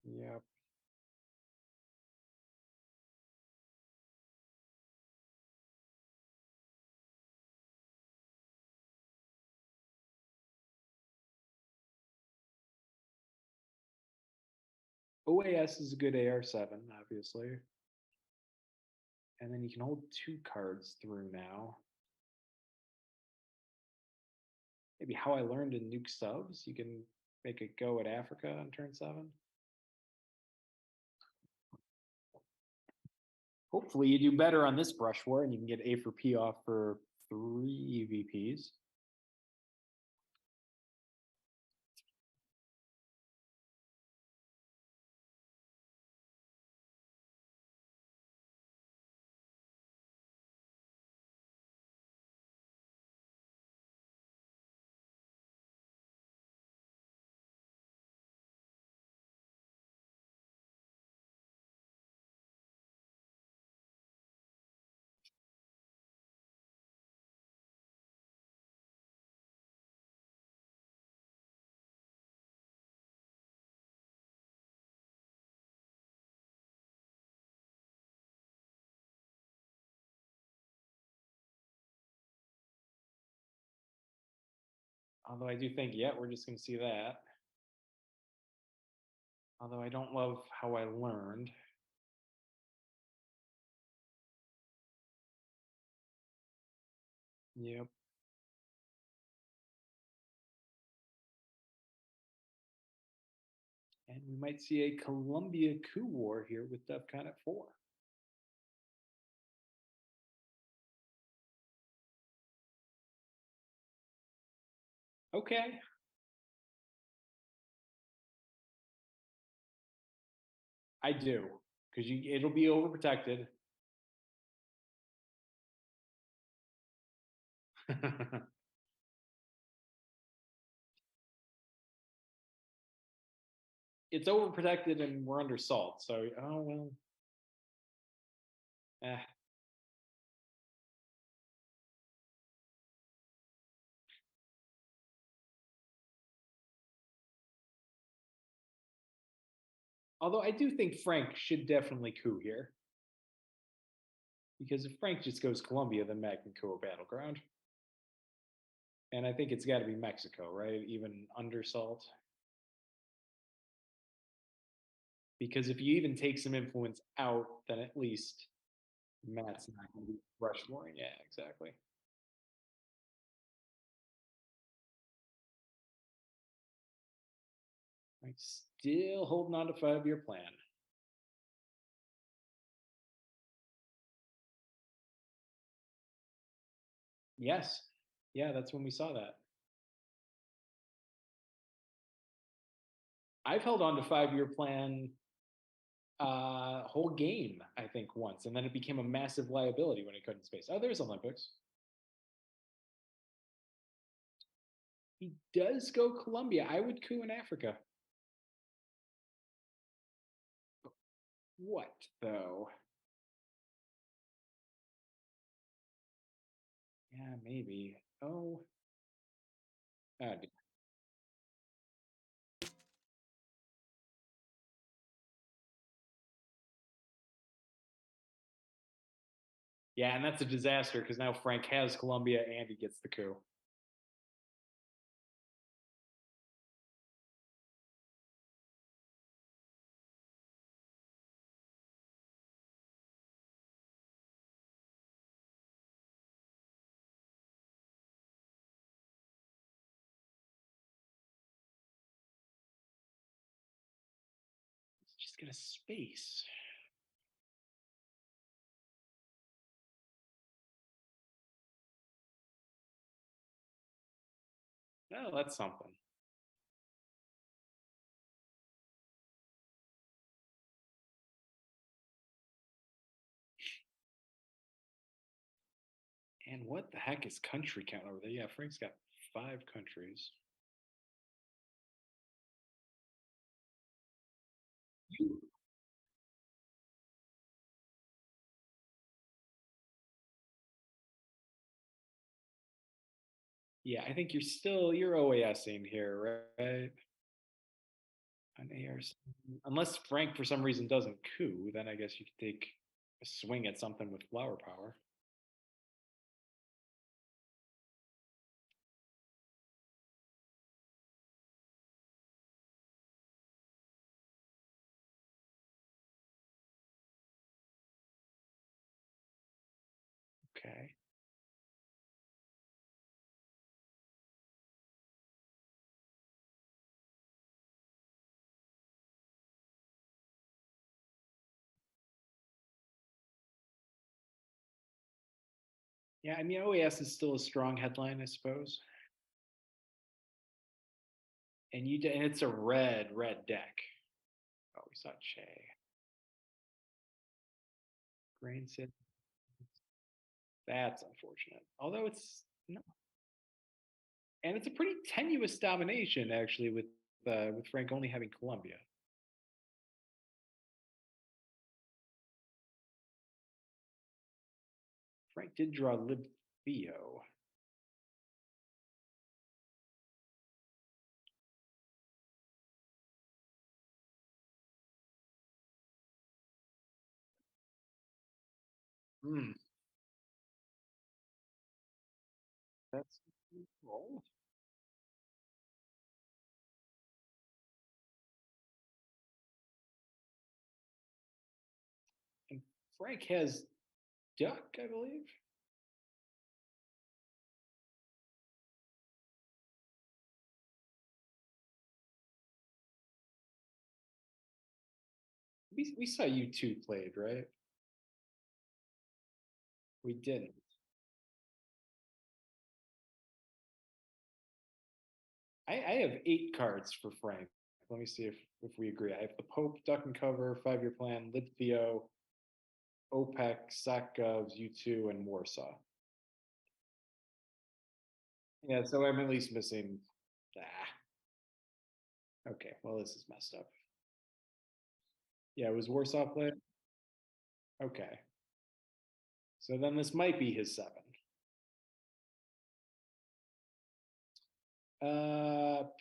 S1: Yep. OAS is a good AR7, obviously. And then you can hold two cards through now. Maybe How I Learned in Nuke Subs. You can make a go at Africa on turn 7. Hopefully, you do better on this brush war and you can get A for P off for 3 VPs. Although I do think, yeah, we're just going to see that. Although I don't love How I Learned. Yep. And we might see a Columbia coup war here with DEFCON at 4. Okay. I do. Because it'll be overprotected. It's overprotected and we're under salt. So, oh, well. Eh. Although I do think Frank should definitely coup here. Because if Frank just goes Colombia, then Mac can coup a battleground. And I think it's got to be Mexico, right? Even under salt. Because if you even take some influence out, then at least Matt's not going to be Rushmore. Yeah, exactly. I'm still holding on to 5 year plan. Yes. Yeah, that's when we saw that. I've held on to 5 year plan whole game, I think, once, and then it became a massive liability when it couldn't space. Oh, there's Olympics. He does go Colombia. I would coup in Africa. What though? Yeah, maybe. Oh, that'd be yeah, and that's a disaster because now Frank has Colombia and he gets the coup. He's just gonna space. Oh, that's something. And what the heck is country count over there? Yeah, Frank's got 5 countries. Yeah, I think you're OASing here, right? On ARC. Unless Frank for some reason doesn't coup, then I guess you could take a swing at something with flower power. Okay. Yeah, I mean OAS is still a strong headline, I suppose. And it's a red deck. Oh, we saw Che. Grain City. That's unfortunate. Although it's no, and it's a pretty tenuous domination actually with Frank only having Columbia. Frank did draw Lib Theo. Hmm, that's roll. And Frank has Duck, I believe. We saw you two played, right? We didn't. I have 8 cards for Frank. Let me see if we agree. I have the Pope, Duck and Cover, 5-year plan, Lib Theo, OPEC, SACGovs, U2, and Warsaw. Yeah, so I'm at least missing. Okay, well, this is messed up. Yeah, it was Warsaw played? Okay. So then this might be his 7.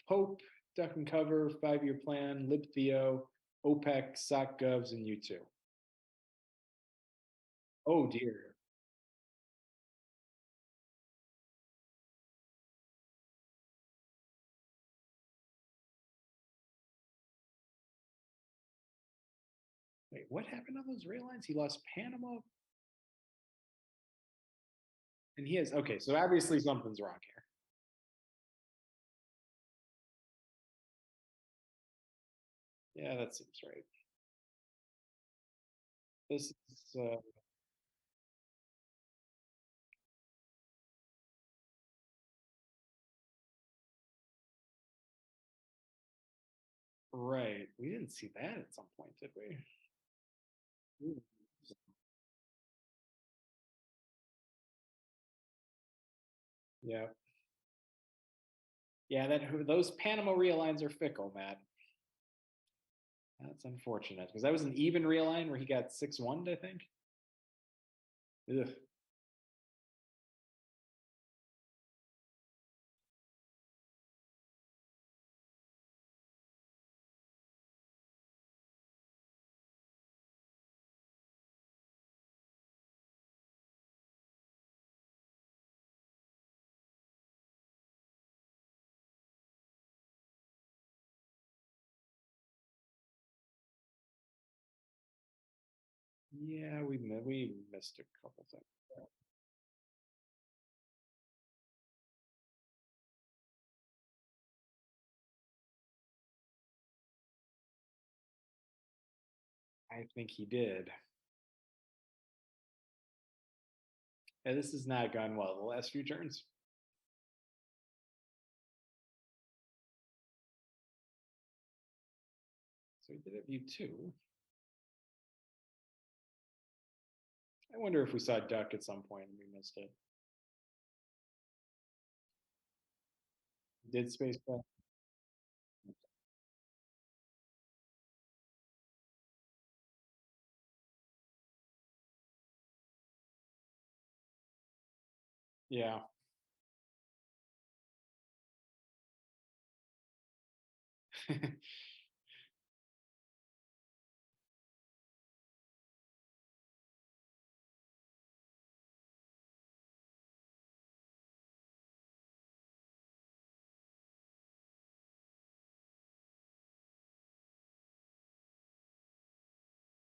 S1: Pope, Duck and Cover, 5-year plan, Lib Theo, OPEC, SACGovs, and U2. Oh dear. Wait, what happened on those rail lines? He lost Panama, and he has. Okay, so obviously something's wrong here. Yeah, that seems right. This is right. We didn't see that at some point, did we? Ooh. Yeah, yeah. Those Panama rail lines are fickle, Matt. That's unfortunate because that was an even rail line where he got 6-1, I think. Ugh. Yeah, we missed a couple things. I think he did. And this has not gone well the last few turns. So he did it view 2. I wonder if we saw Duck at some point and we missed it. Did space bet? Yeah.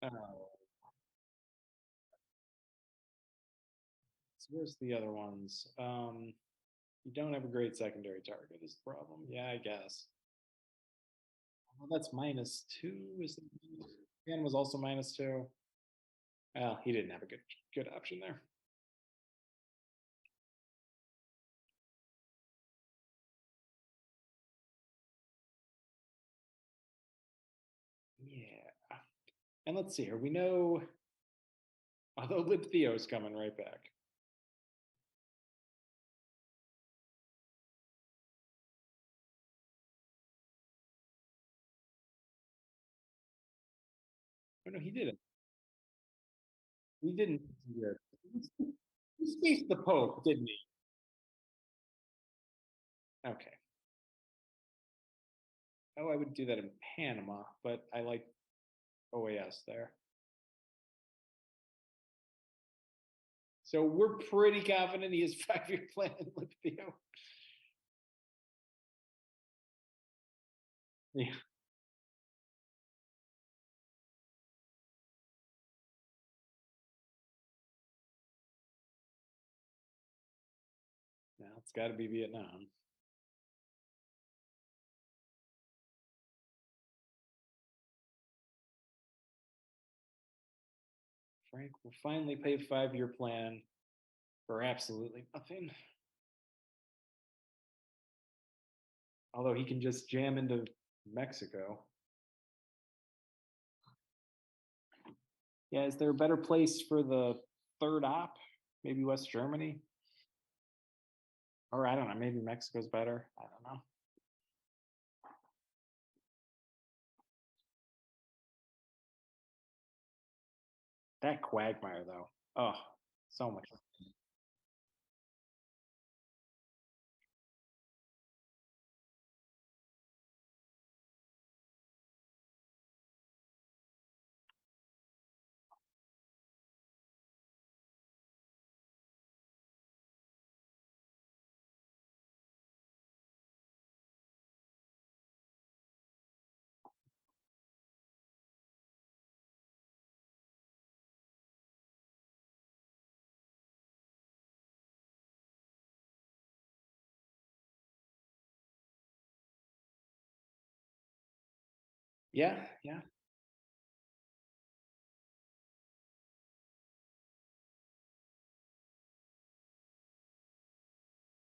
S1: Oh, so where's the other ones? You don't have a great secondary target is the problem. Yeah, I guess. Well, that's -2. Is the Japan was also -2. Well, he didn't have a good option there. Yeah. And let's see here. We know although Lib Theo's coming right back. Oh no, he didn't. He didn't. He spaced the Pope, didn't he? Okay. Oh, I would do that in Panama, but I like OAS there. So we're pretty confident he has 5-year plan in Lib Theo. Yeah. Now it's got to be Vietnam. Frank will finally pay a 5-year plan for absolutely nothing. Although he can just jam into Mexico. Yeah, is there a better place for the third op? Maybe West Germany? Or I don't know, maybe Mexico's better. I don't know. That Quagmire though. Oh, so much. Yeah, yeah.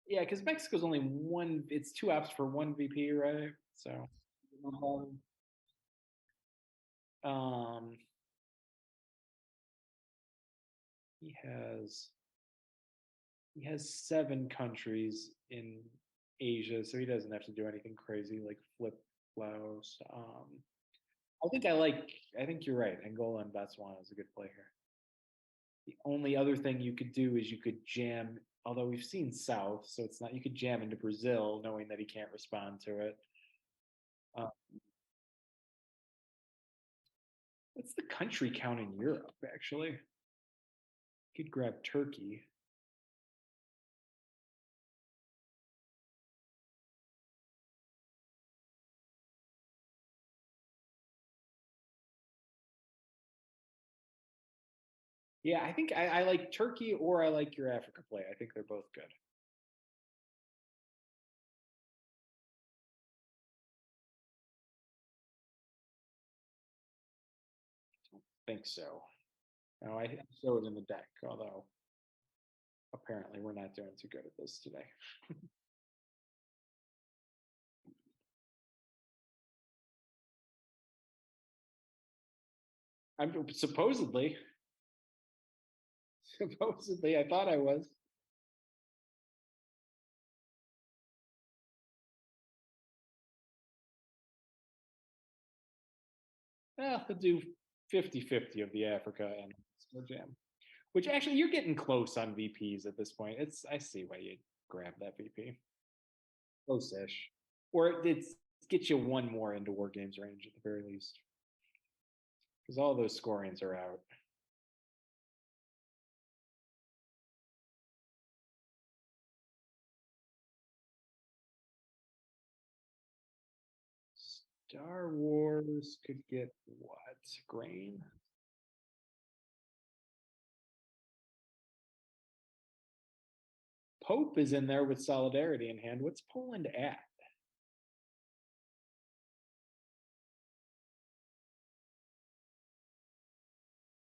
S1: Yeah, because Mexico's only one, it's two apps for one VP, right? So um he has he has 7 countries in Asia, so he doesn't have to do anything crazy like flip flows. I think you're right. Angola and Botswana is a good play here. The only other thing you could do is you could jam, although we've seen South, so it's not, you could jam into Brazil knowing that he can't respond to it. Uh, what's the country count in Europe, actually? You could grab Turkey. Yeah, I think I like Turkey or I like your Africa play. I think they're both good. I don't think so. No, I show it in the deck, although apparently we're not doing too good at this today. I'm supposedly, supposedly, I thought I was. I'll do 50-50 of the Africa and Snow Jam. Which actually you're getting close on VPs at this point. It's I see why you grab that VP. Close-ish. Or get you one more into War Games range at the very least, because all those scorings are out. Star Wars could get what? Grain? Pope is in there with Solidarity in hand. What's Poland at?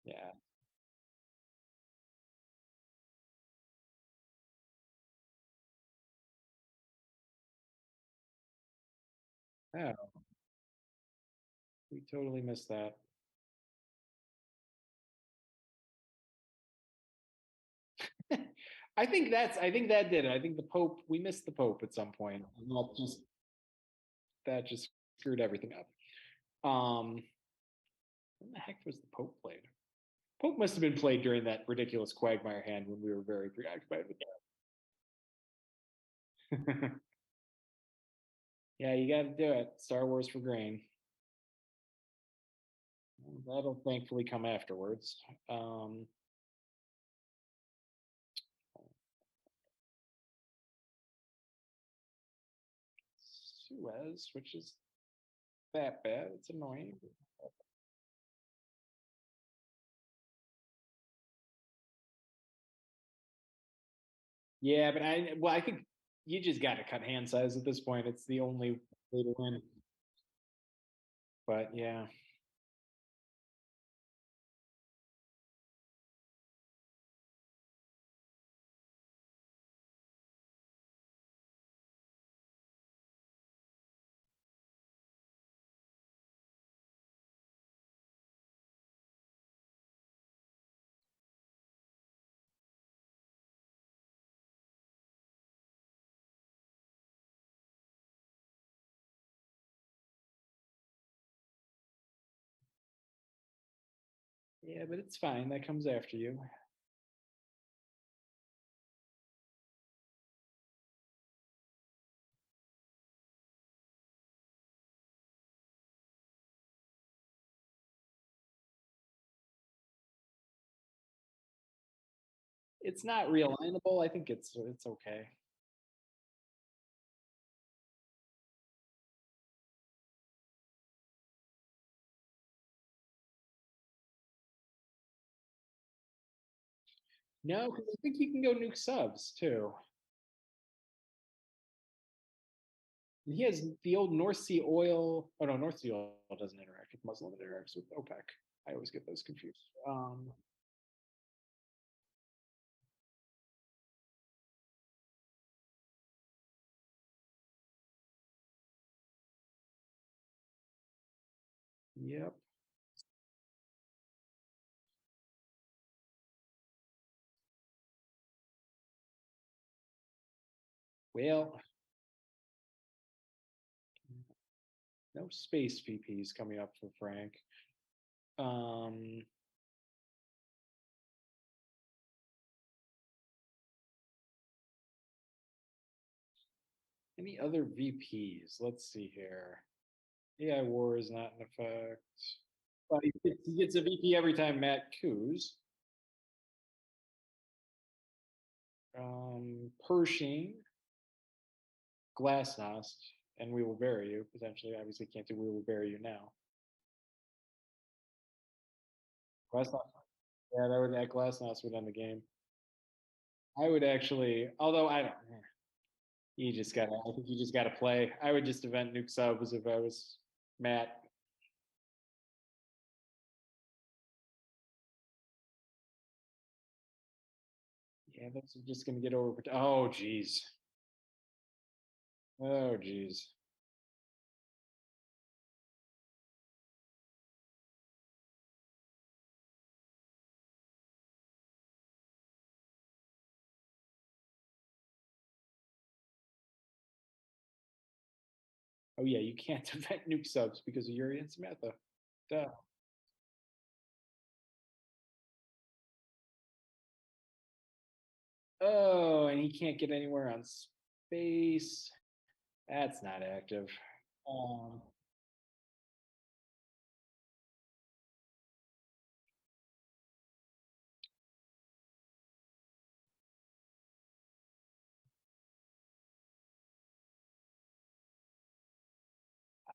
S1: Yeah. Oh, we totally missed that. I think that did it. I think the Pope, we missed the Pope at some point. And that just screwed everything up. When the heck was the Pope played? Pope must have been played during that ridiculous Quagmire hand when we were very preoccupied with that. Yeah, you got to do it. Star Wars for grain. That'll thankfully come afterwards. Suez, which is that bad. It's annoying. Yeah, but I think you just got to cut hand size at this point. It's the only way to win. But yeah, yeah, but it's fine. That comes after you. It's not realignable. I think it's okay. No, because I think you can go nuke subs too. And he has the old North Sea oil. Oh no, North Sea oil doesn't interact with Muslim. It interacts with OPEC. I always get those confused. Yep. Well, no space VPs coming up for Frank. Um, any other VPs? Let's see here. AI War is not in effect. But he gets a VP every time Matt coos. Pershing, Glasnost, and We Will Bury You. Potentially, obviously, can't do We Will Bury You now. Glasnost, yeah, that Glasnost would end the game. I would actually, although I don't. You just gotta. I think you just gotta play. I would just event nuke subs if I was Matt. Yeah, those are just gonna get over. Oh, geez. Oh, geez. Oh yeah, you can't event nuke subs because of Yuri and Samantha. Duh. Oh, and he can't get anywhere on space. That's not active. Um,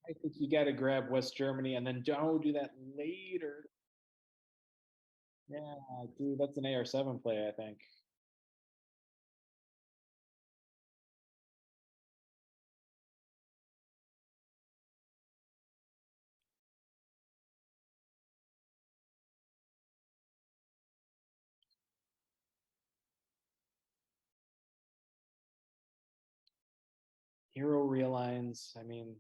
S1: I think you got to grab West Germany and then don't do that later. Yeah, dude, that's an AR7 play, I think. Hero realigns. I mean,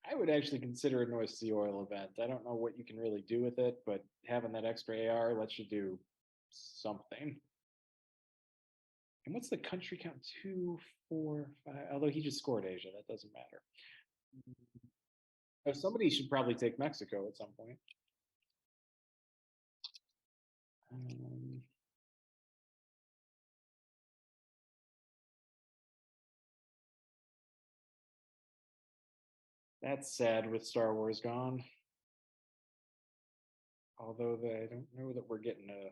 S1: I would actually consider a North Sea Oil event. I don't know what you can really do with it, but having that extra AR lets you do something. And what's the country count? Two, four, five. Although he just scored Asia, that doesn't matter. Oh, somebody should probably take Mexico at some point. Um, that's sad with Star Wars gone. Although I don't know that we're getting a.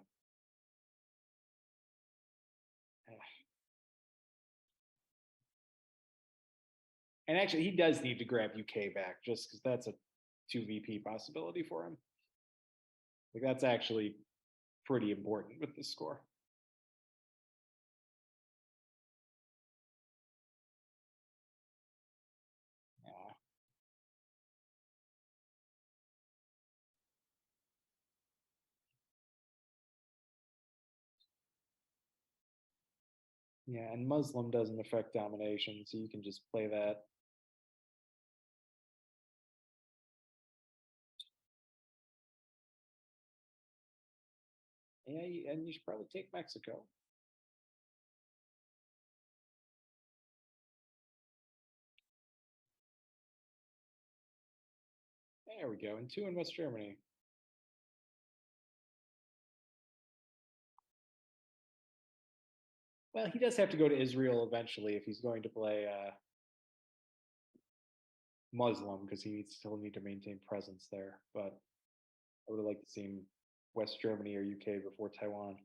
S1: And actually, he does need to grab UK back just because that's a two VP possibility for him. Like that's actually pretty important with the score. Yeah. Yeah, and Muslim doesn't affect domination, so you can just play that. Yeah, and you should probably take Mexico. There we go, and two in West Germany. Well, he does have to go to Israel eventually if he's going to play Muslim because he still need to maintain presence there. But I would like to see him West Germany or UK before Taiwan.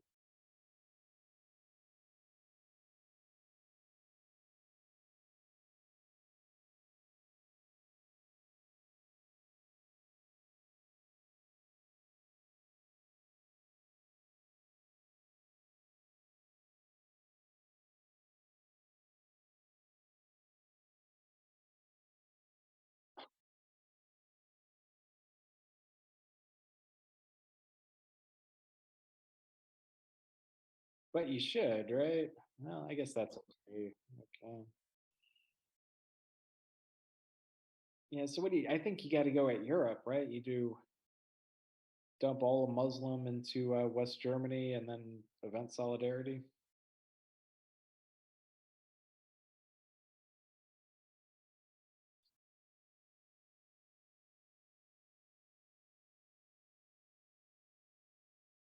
S1: But you should, right? Well, I guess that's okay. Okay. Yeah. So what do you? I think you got to go at Europe, right? You do dump all of Muslim into West Germany and then event solidarity.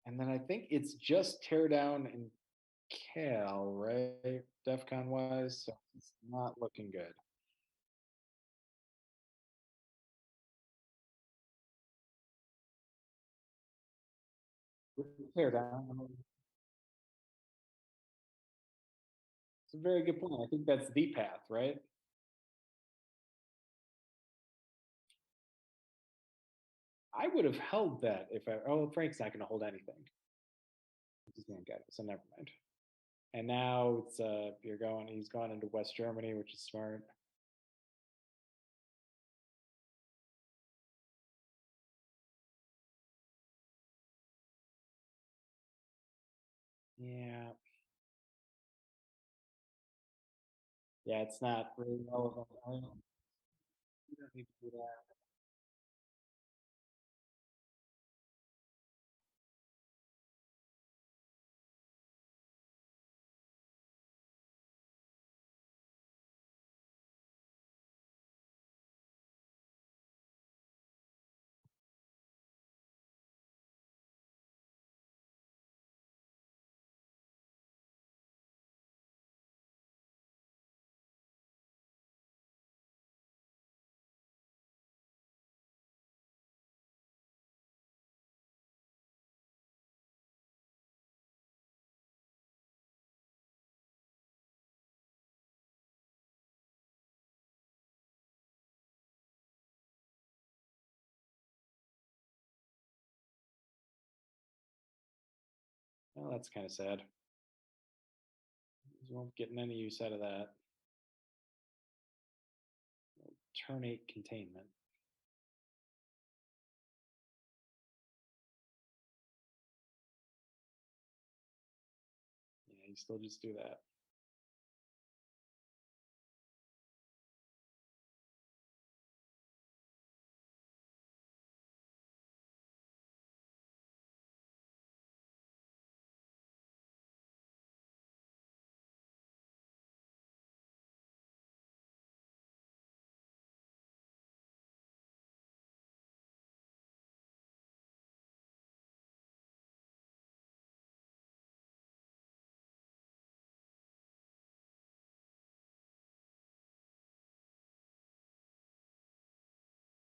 S1: And then I think it's just teardown and Cal, right? DEFCON wise, so it's not looking good. With the teardown, I mean, it's a very good point. I think that's the path, right? I would have held that if I. Oh, Frank's not going to hold anything. He's going to get it, so never mind. And now it's you're going. He's gone into West Germany, which is smart. Yeah, yeah. It's not really relevant. You don't need to do that. Well, that's kind of sad. You won't get any use out of that. Turn 8 containment. Yeah, you still just do that.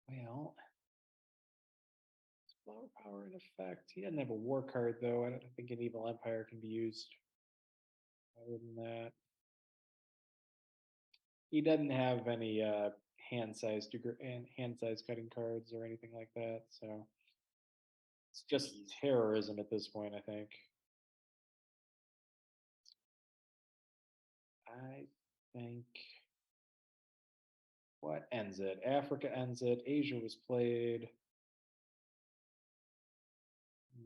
S1: Well, flower power in effect. He doesn't have a war card though. I don't think an evil empire can be used other than that. He doesn't have any hand size cutting cards or anything like that. So it's just terrorism at this point, I think. I think what ends it? Africa ends it. Asia was played.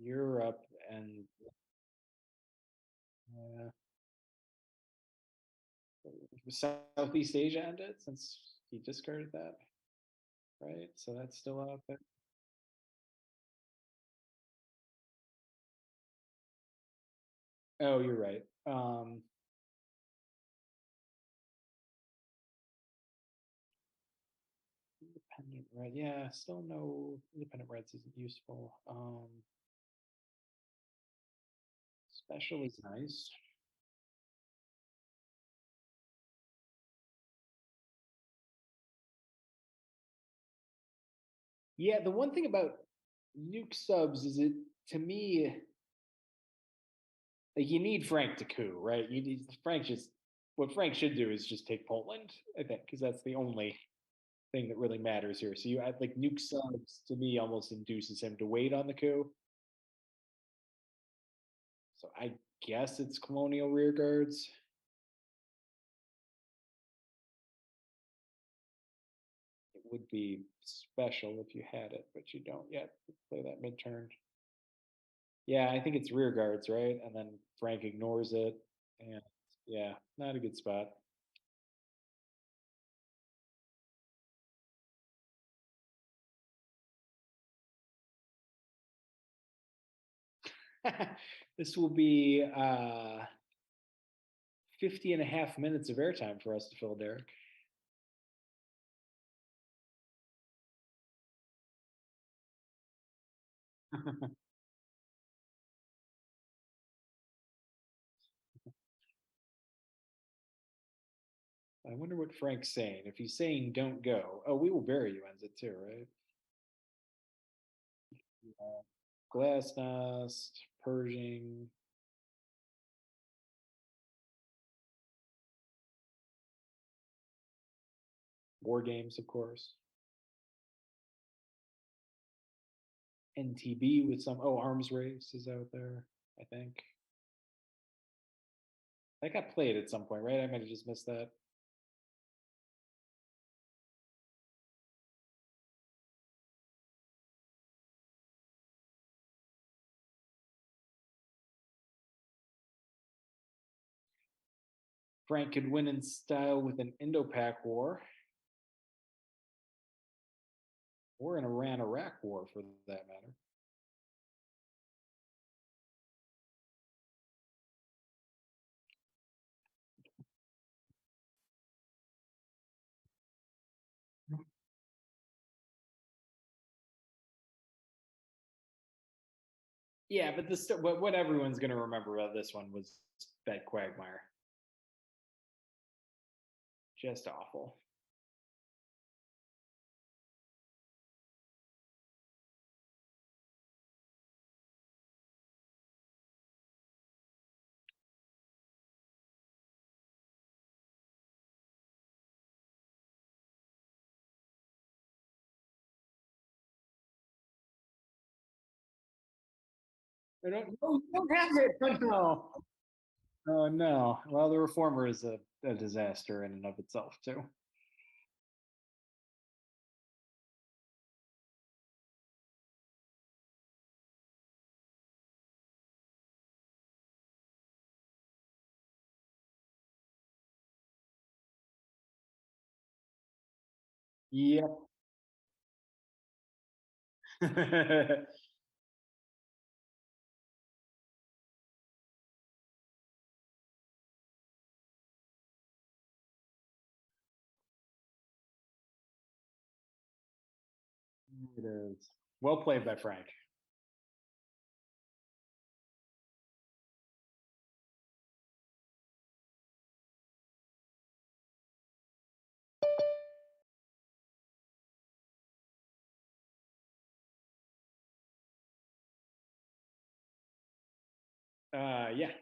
S1: Europe and uh, Southeast Asia ended since he discarded that, right? So that's still out there. Oh, you're right. Independent red. Yeah, still no independent reds isn't useful. Special is nice. Yeah, the one thing about nuke subs is it to me like you need Frank to coup, right? You need Frank just what Frank should do is just take Poland, I think, because that's the only thing that really matters here. So you add like nuke subs to me almost induces him to wait on the coup. So I guess it's colonial rearguards. It would be special if you had it, but you don't yet. Play that mid turn. Yeah, I think it's rear guards, right? And then Frank ignores it. And yeah, not a good spot. This will be 50 and a half minutes of airtime for us to fill, Derek. I wonder what Frank's saying. If he's saying don't go, oh, we will bury you ends it too, right? Yeah. Glasnost, Pershing, War Games, of course. NTB with some, oh, Arms Race is out there, I think. That got played at some point, right? I might have just missed that. Frank could win in style with an Indo-Pak war or an Iran-Iraq war for that matter. Yeah, but this what everyone's going to remember about this one was that Quagmire. Just awful. I don't, no, you don't have it. Oh, no. Oh, no. Well, the reformer is a disaster in and of itself, too. Yep. It is. Well played by Frank. Yeah.